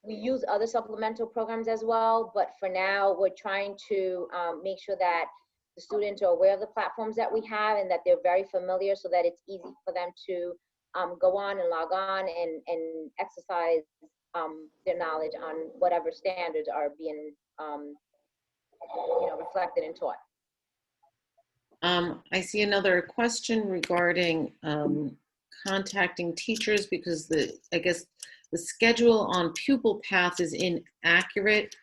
We use other supplemental programs as well, but for now, we're trying to make sure that the students are aware of the platforms that we have and that they're very familiar, so that it's easy for them to go on and log on and exercise their knowledge on whatever standards are being you know, reflected and taught. I see another question regarding contacting teachers because I guess the schedule on Pupil Path is inaccurate.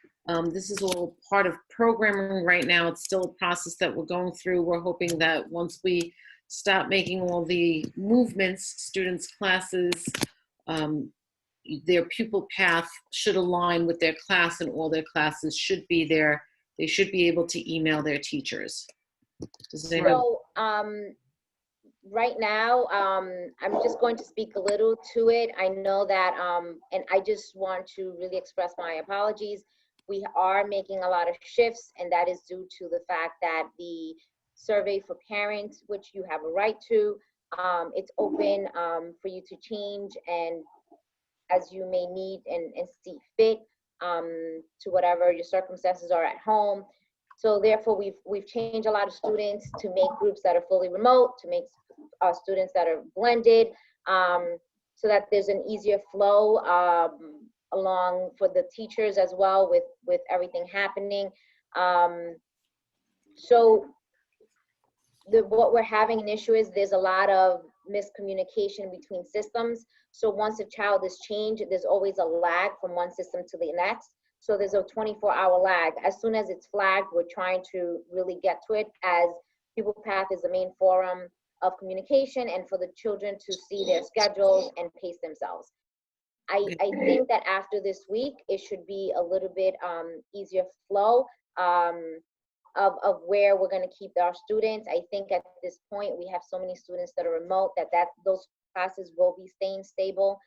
This is all part of programming right now. It's still a process that we're going through. We're hoping that once we stop making all the movements, students' classes, their pupil path should align with their class and all their classes should be there. They should be able to email their teachers. Does anybody- So, right now, I'm just going to speak a little to it. I know that, and I just want to really express my apologies. We are making a lot of shifts, and that is due to the fact that the survey for parents, which you have a right to, it's open for you to change and as you may need and see fit to whatever your circumstances are at home. So therefore, we've changed a lot of students to make groups that are fully remote, to make students that are blended, so that there's an easier flow along for the teachers as well with everything happening. So what we're having an issue is there's a lot of miscommunication between systems. So once a child is changed, there's always a lag from one system to the next. So there's a 24-hour lag. As soon as it's flagged, we're trying to really get to it, as Pupil Path is the main forum of communication and for the children to see their schedules and pace themselves. I think that after this week, it should be a little bit easier flow of where we're going to keep our students. I think at this point, we have so many students that are remote that those classes will be staying stable.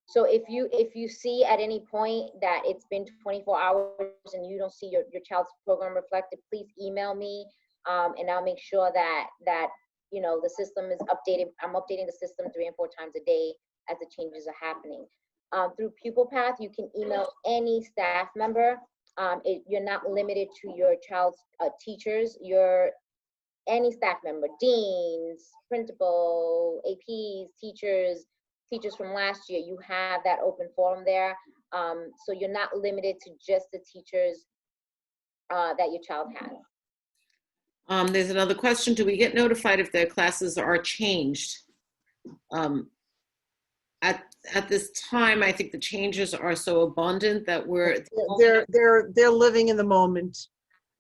So if you see at any point that it's been 24 hours and you don't see your child's program reflected, please email me, and I'll make sure that you know the system is updated. I'm updating the system 3 and 4 times a day as the changes are happening. Through Pupil Path, you can email any staff member. You're not limited to your child's teachers. Any staff member, deans, principal, APs, teachers from last year, you have that open forum there. So you're not limited to just the teachers that your child has. There's another question. Do we get notified if their classes are changed? At this time, I think the changes are so abundant that they're living in the moment.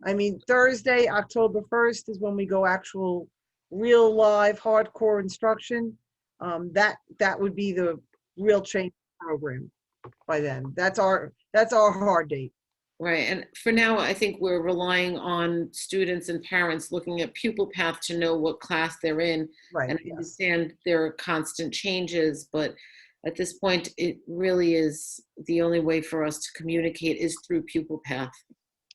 I mean, Thursday, October 1st is when we go actual real live hardcore instruction. That would be the real change program by then. That's our hard date. Right, and for now, I think we're relying on students and parents looking at Pupil Path to know what class they're in. Right. And I understand there are constant changes, but at this point, it really is the only way for us to communicate is through Pupil Path.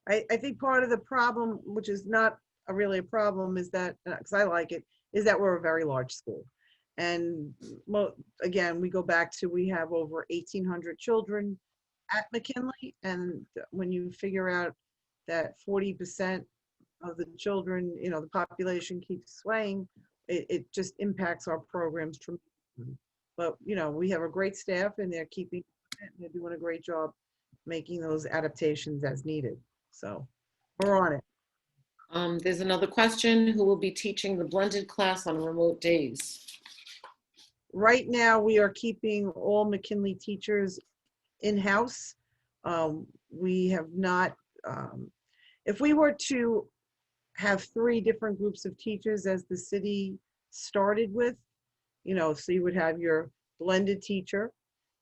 I think part of the problem, which is not really a problem, is that, because I like it, is that we're a very large school. And again, we go back to, we have over 1,800 children at McKinley. And when you figure out that 40% of the children, you know, the population keeps swaying, it just impacts our programs tremendously. But, you know, we have a great staff and they're doing a great job making those adaptations as needed. So we're on it. There's another question. Who will be teaching the blended class on remote days? Right now, we are keeping all McKinley teachers in-house. We have not, if we were to have 3 different groups of teachers as the city started with, you know, so you would have your blended teacher,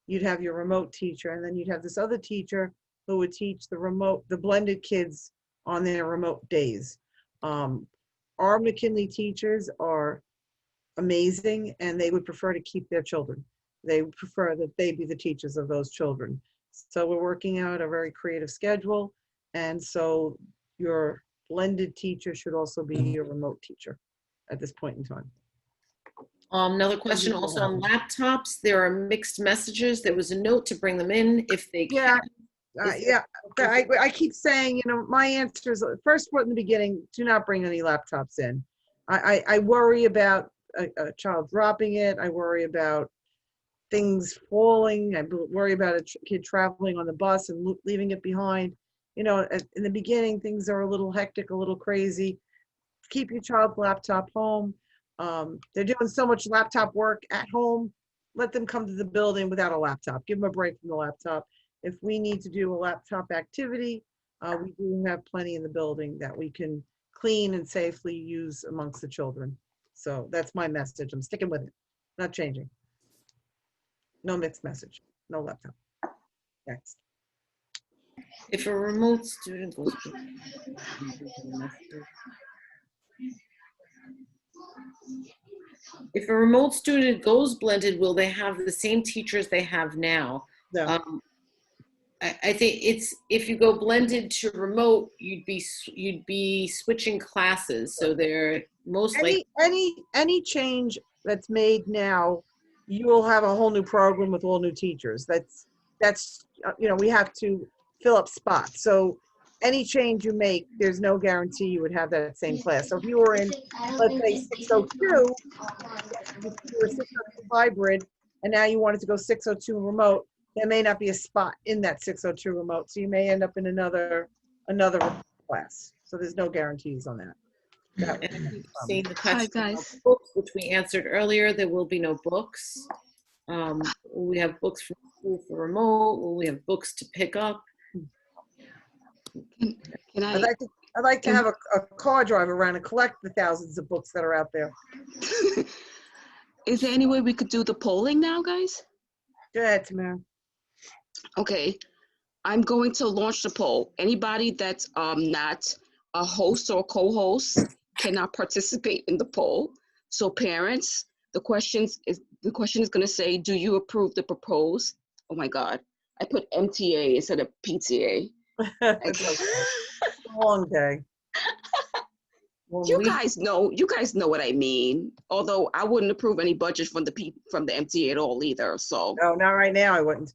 you'd have your remote teacher, and then you'd have this other teacher who would teach the blended kids on their remote days. Our McKinley teachers are amazing, and they would prefer to keep their children. They would prefer that they be the teachers of those children. So we're working out a very creative schedule, and so your blended teacher should also be your remote teacher at this point in time. Another question also on laptops. There are mixed messages. There was a note to bring them in if they can. Yeah, I keep saying, you know, my answer is, first in the beginning, do not bring any laptops in. I worry about a child dropping it. I worry about things falling. I worry about a kid traveling on the bus and leaving it behind. You know, in the beginning, things are a little hectic, a little crazy. Keep your child's laptop home. They're doing so much laptop work at home. Let them come to the building without a laptop. Give them a break from the laptop. If we need to do a laptop activity, we do have plenty in the building that we can clean and safely use amongst the children. So that's my message. I'm sticking with it, not changing. No mixed message, no laptop. Next. If a remote student goes, if a remote student goes blended, will they have the same teachers they have now? No. I think it's, if you go blended to remote, you'd be switching classes. So they're most likely. Any change that's made now, you will have a whole new program with all new teachers. That's we have to fill up spots. So any change you make, there's no guarantee you would have that same class. So if you were in, let's say 602, you were 602 hybrid, and now you wanted to go 602 remote, there may not be a spot in that 602 remote. So you may end up in another class. So there's no guarantees on that. Seeing the question Hi, about guys. books, which we answered earlier, there will be no books. We have books from school for remote. Will we have books to pick up? Can I? I'd like to have a car drive around and collect the thousands of books that are out there. Is there any way we could do the polling now, guys? Go ahead, Tamara. Okay, I'm going to launch the poll. Anybody that's not a host or co-host cannot participate in the poll. So parents, the question is going to say, do you approve the proposed? Oh my God, I put MTA instead of PTA. It's okay. It's a long day. You guys know what I mean. Although I wouldn't approve any budget from the MTA at all either. So No, not right now. I wouldn't.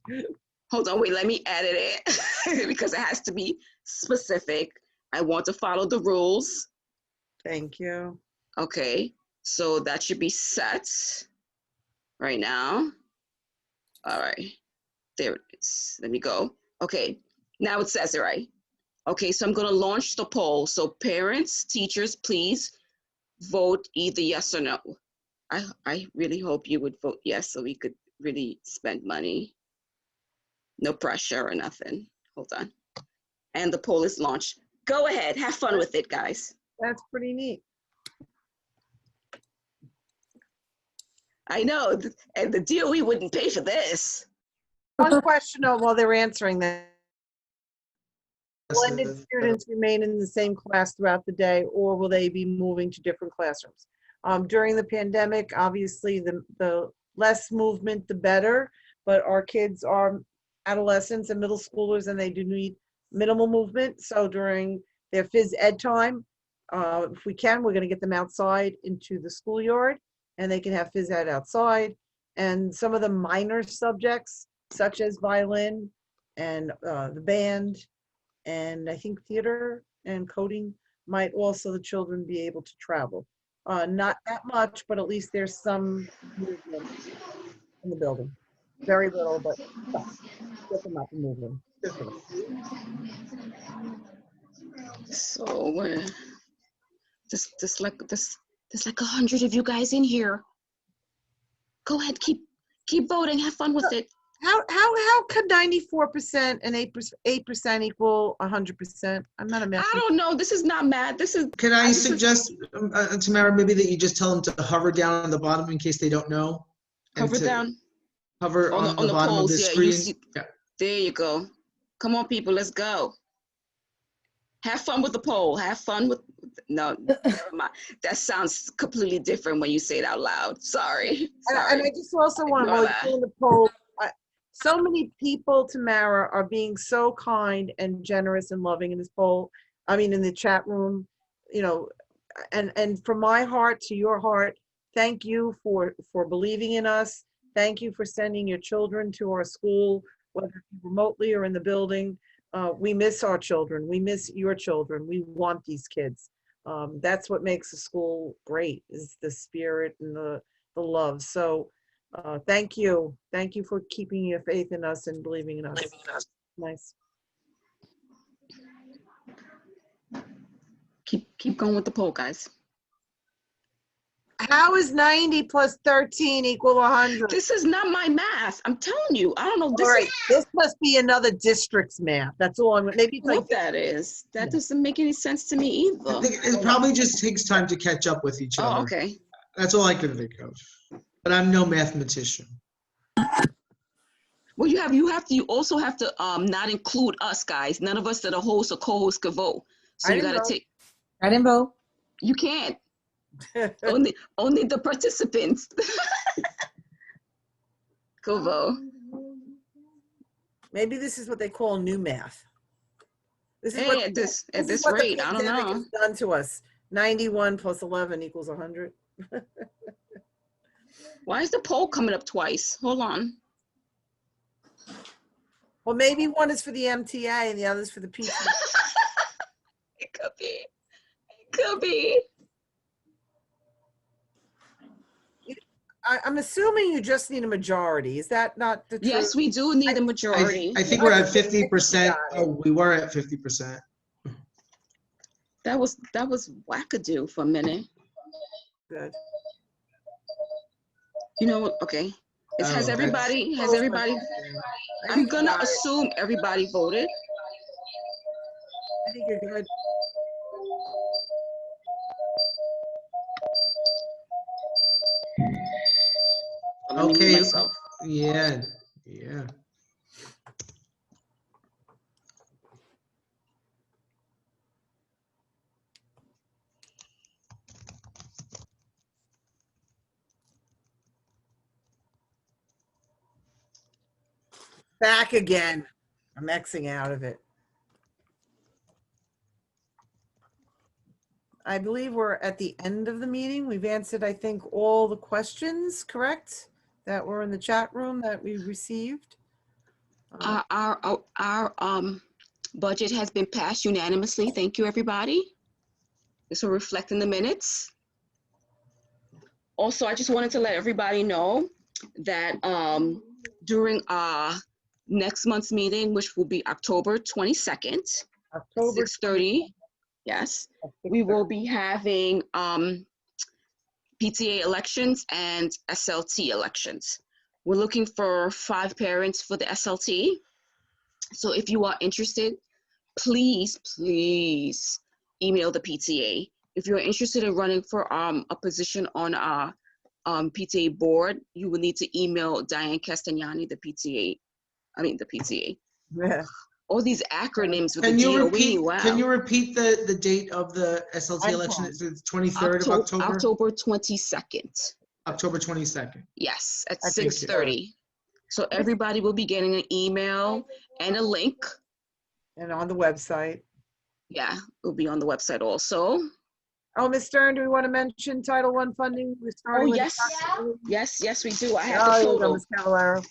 hold on, wait, let me edit it because it has to be specific. I want to follow the rules. Thank you. Okay, so that should be set right now. All right, there it is. Let me go. Okay, now it says it right. Okay, so I'm gonna launch the poll. So parents, teachers, please vote either yes or no. I really hope you would vote yes so we could really spend money. No pressure or nothing. Hold on. And the poll is launched. Go ahead, have fun with it, guys. That's pretty neat. I know, and the DOE wouldn't pay for this. One question while they're answering that. Blended students remain in the same class throughout the day, or will they be moving to different classrooms? During the pandemic, obviously, the less movement, the better, but our kids are adolescents and middle schoolers, and they do need minimal movement. So during their phys ed time, if we can, we're going to get them outside into the schoolyard, and they can have phys ed outside. And some of the minor subjects, such as violin and the band, and I think theater and coding, might also the children be able to travel. Not that much, but at least there's some movement in the building. Very little, but get them up and moving. So there's like 100 of you guys in here. Go ahead, keep voting, have fun with it. How could 94% and 8% equal 100%? I'm not a math. I don't know. This is not math. This is. Can I suggest, Tamara, maybe that you just tell them to hover down on the bottom in case they don't know? and Hover to down. Hover on the bottom of the polls, screen. Yeah. There you go. Come on, people, let's go. Have fun with the poll. Have fun with, no, never mind. That sounds completely different when you say it out loud. Sorry. And I just also want to doing the poll. So many people, Tamara, are being so kind and generous and loving in this poll. I mean, in the chat room, you know, and from my heart to your heart, thank you for believing in us. Thank you for sending your children to our school, whether remotely or in the building. We miss our children. We miss your children. We want these kids. That's what makes the school great, is the spirit and the love. So thank you. Thank you for keeping your faith in us and believing in us. Nice. Keep going with the poll, guys. How is 90 plus 13 equal 100? This is not my math. I'm telling you. I don't know. This All right, is this must be another district's math. That's all I'm, maybe it's like, what that is. That Yeah. doesn't make any sense to me I either. think it probably just takes time to catch up with each other. Oh, okay. That's all I can think of. But I'm no mathematician. Well, you also have to not include us guys. None of us that are hosts or co-hosts could vote. So I you didn't gotta vote. take. I didn't vote. You can't. Only the participants. Go vote. maybe this is what they call new math. This is Hey, at this is what the rate, I don't pandemic know. has done to us. 91 plus 11 equals 100. Why is the poll coming up twice? Hold on. Well, maybe one is for the MTA and the other is for the PTA. It could be. It could be. I'm assuming you just need a majority. Is that not the truth? Yes, we do need a majority. I think we're at 50%. Oh, we were at 50%. That was wackadoo for a minute. Good. You know what? Okay. Oh, Has everybody? I I'm think gonna you got it. assume everybody voted. I think you're good. Let me mute Okay. myself. Yeah. Back again. I'm Xing out of it. I believe we're at the end of the meeting. We've answered, I think, all the questions, correct? That were in the chat room that we received. Our budget has been passed unanimously. Thank you, everybody. This will reflect in the minutes. Also, I just wanted to let everybody know that during our next month's meeting, which will be October 22nd, October 6:30, yes, we will be having PTA elections and SLT elections. We're looking for 5 parents for the SLT. So if you are interested, please email the PTA. If you're interested in running for a position on our PTA board, you will need to email Diane Castagnani, the PTA. Yeah. All these acronyms with Can the you DOE, repeat? wow. Can you repeat the date of the SLT election? It's the 23rd of October. October 22nd. October 22nd. Yes, at I think 6:30. So everybody will be getting an email and a link. And on the website. Yeah, it'll be on the website also. Oh, Ms. Stern, do we want to mention Title I funding? We're Oh, starting with yes, we do. I have Oh, the there you go, photo. Ms. Cavallaro.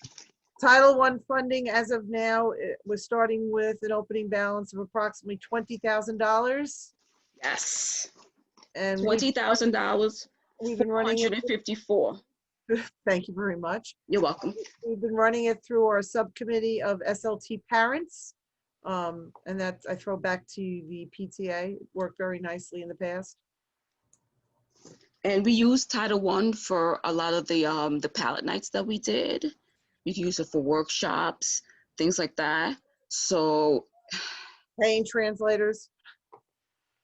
Title I funding as of now, we're starting with an opening balance of approximately $20,000. Yes, And $20,000, we've been running it. 154. Thank you very much. You're welcome. We've been running it through our subcommittee of SLT parents. And that I throw back to the PTA. It worked very nicely in the past. And we use Title I for a lot of the palette nights that we did. You can use it for workshops, things like that. So, Paying translators.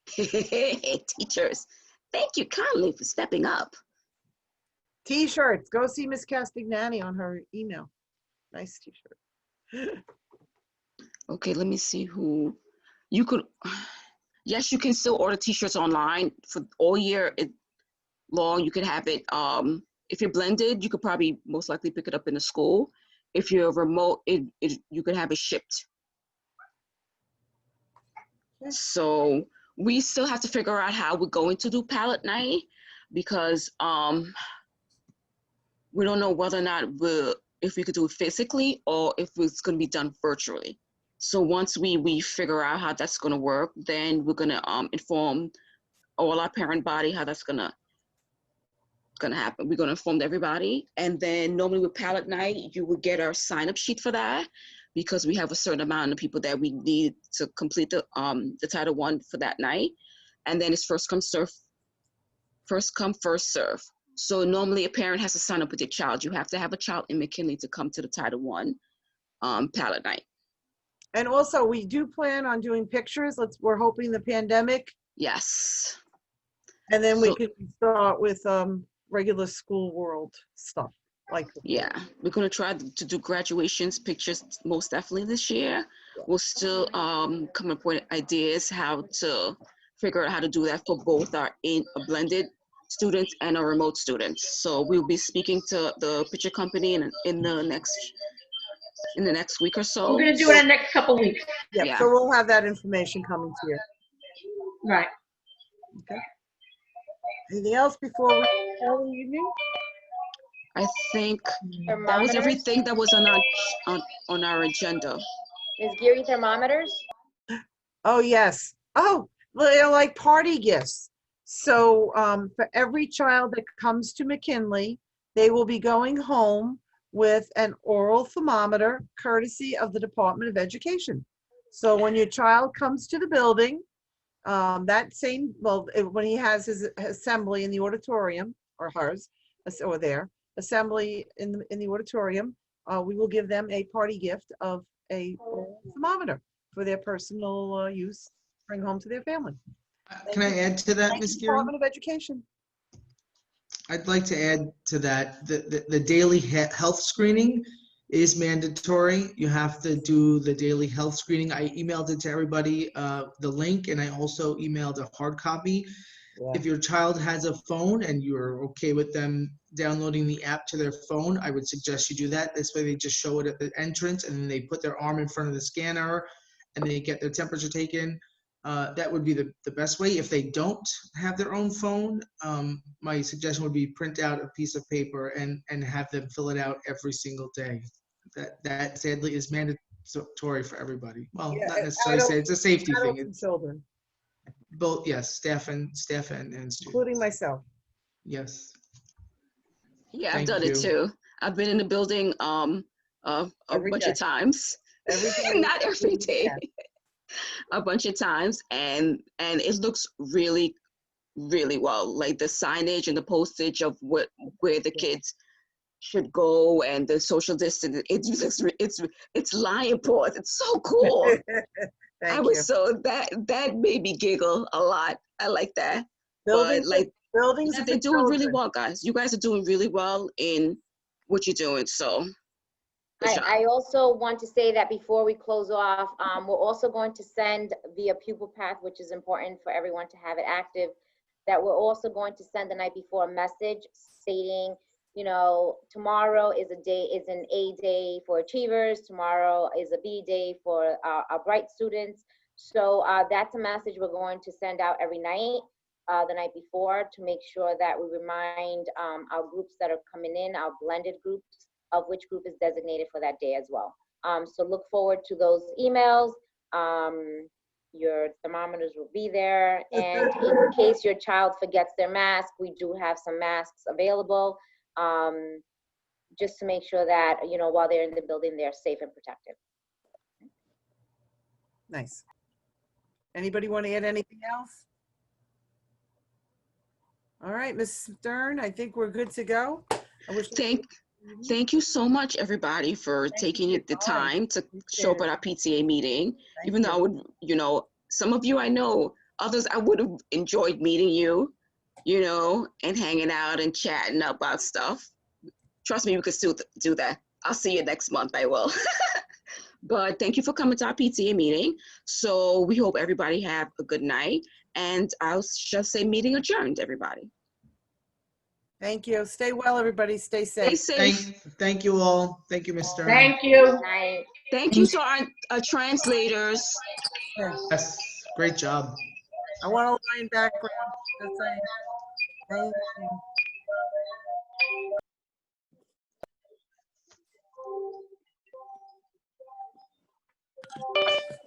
teachers, thank you kindly for stepping up. T-shirts. Go see Miss Castagnani on her email. Nice T-shirt. Okay, let me see who you could. Yes, you can still order T-shirts online for all year long. You could have it. If you're blended, you could probably most likely pick it up in the school. If you're remote, you could have it shipped. So we still have to figure out how we're going to do palette night because we don't know whether or not if we could do it physically or if it's going to be done virtually. So once we figure out how that's going to work, then we're going to inform all our parent body how that's going to happen. We're going to inform everybody. And then normally with palette night, you will get our sign-up sheet for that because we have a certain amount of people that we need to complete the Title I for that night. And then it's first come, first serve. So normally a parent has to sign up with their child. You have to have a child in McKinley to come to the Title I palette night. And also, we do plan on doing pictures. We're hoping the pandemic, Yes. and then we So- can start with regular school world stuff. Like Yeah, we're gonna try to do graduations pictures most definitely this year. We'll still come up with ideas how to figure out how to do that for both our blended students and our remote students. So we'll be speaking to the picture company in the next week or so. We're gonna do it in the next couple weeks. Yeah, Yeah. so we'll have that information coming to you. Right. Okay. Anything else before we call the evening? I think that was Thermometers? everything that was on our agenda. Ms. Geary, thermometers? Oh, yes. Oh, they're like party gifts. So for every child that comes to McKinley, they will be going home with an oral thermometer courtesy of the Department of Education. So when your child comes to the building, when he has his assembly in the auditorium, or hers, or their assembly in the auditorium, we will give them a party gift of a oral thermometer for their personal use, bring home to their family. Can I add to that, Thank you, Ms. Geary? Department of Education. I'd like to add to that, the daily health screening is mandatory. You have to do the daily health screening. I emailed it to everybody, the link, and I also emailed a hard copy. Yeah. If your child has a phone and you're okay with them downloading the app to their phone, I would suggest you do that. This way they just show it at the entrance and then they put their arm in front of the scanner and they get their temperature taken. That would be the best way. If they don't have their own phone, my suggestion would be print out a piece of paper and have them fill it out every single day. That sadly is mandatory for everybody. Well, Yeah, not necessarily say it's a safety Adults thing. and It's children, both, yes, staff and students. including myself. Yes. Yeah, I've Thank done it you. too. I've been in the building a Every bunch day. of times. Every day. Not every day. Yeah. A bunch of times, and it looks really, really well. Like the signage and the postage of where the kids should go and the social distance. It's lion paws. It's so cool. Thank you. That made me giggle a lot. I like that. Buildings, But like, buildings yeah, are they're for doing really children. well, guys. You guys are doing really well in what you're doing. So good job. I also want to say that before we close off, we're also going to send via Pupil Path, which is important for everyone to have it active, that we're also going to send the night before a message stating, you know, tomorrow is an A day for achievers, tomorrow is a B day for our bright students. So that's a message we're going to send out every night, the night before, to make sure that we remind our groups that are coming in, our blended groups, of which group is designated for that day as well. So look forward to those emails. Your thermometers will be there. And in case your child forgets their mask, we do have some masks available, just to make sure that, you know, while they're in the building, they're safe and protected. Nice. Anybody want to add anything else? All right, Ms. Stern, I think we're good to go. I wish Thank you so much, everybody, for Thank you taking for your the time to Appreciate show up it. at our PTA meeting. Thank Even though you. I would, you know, some of you I know, others I would have enjoyed meeting you, you know, and hanging out and chatting about stuff. Trust me, we could still do that. I'll see you next month, I will. But thank you for coming to our PTA meeting. So we hope everybody have a good night. And I'll just say meeting adjourned, everybody. Thank you. Stay well, everybody. Stay Stay safe. safe. Thank you all. Thank you, Ms. Stern. Thank you. Good night. Thank you to our translators. Yes, great job. I want a line background. That's Thank you.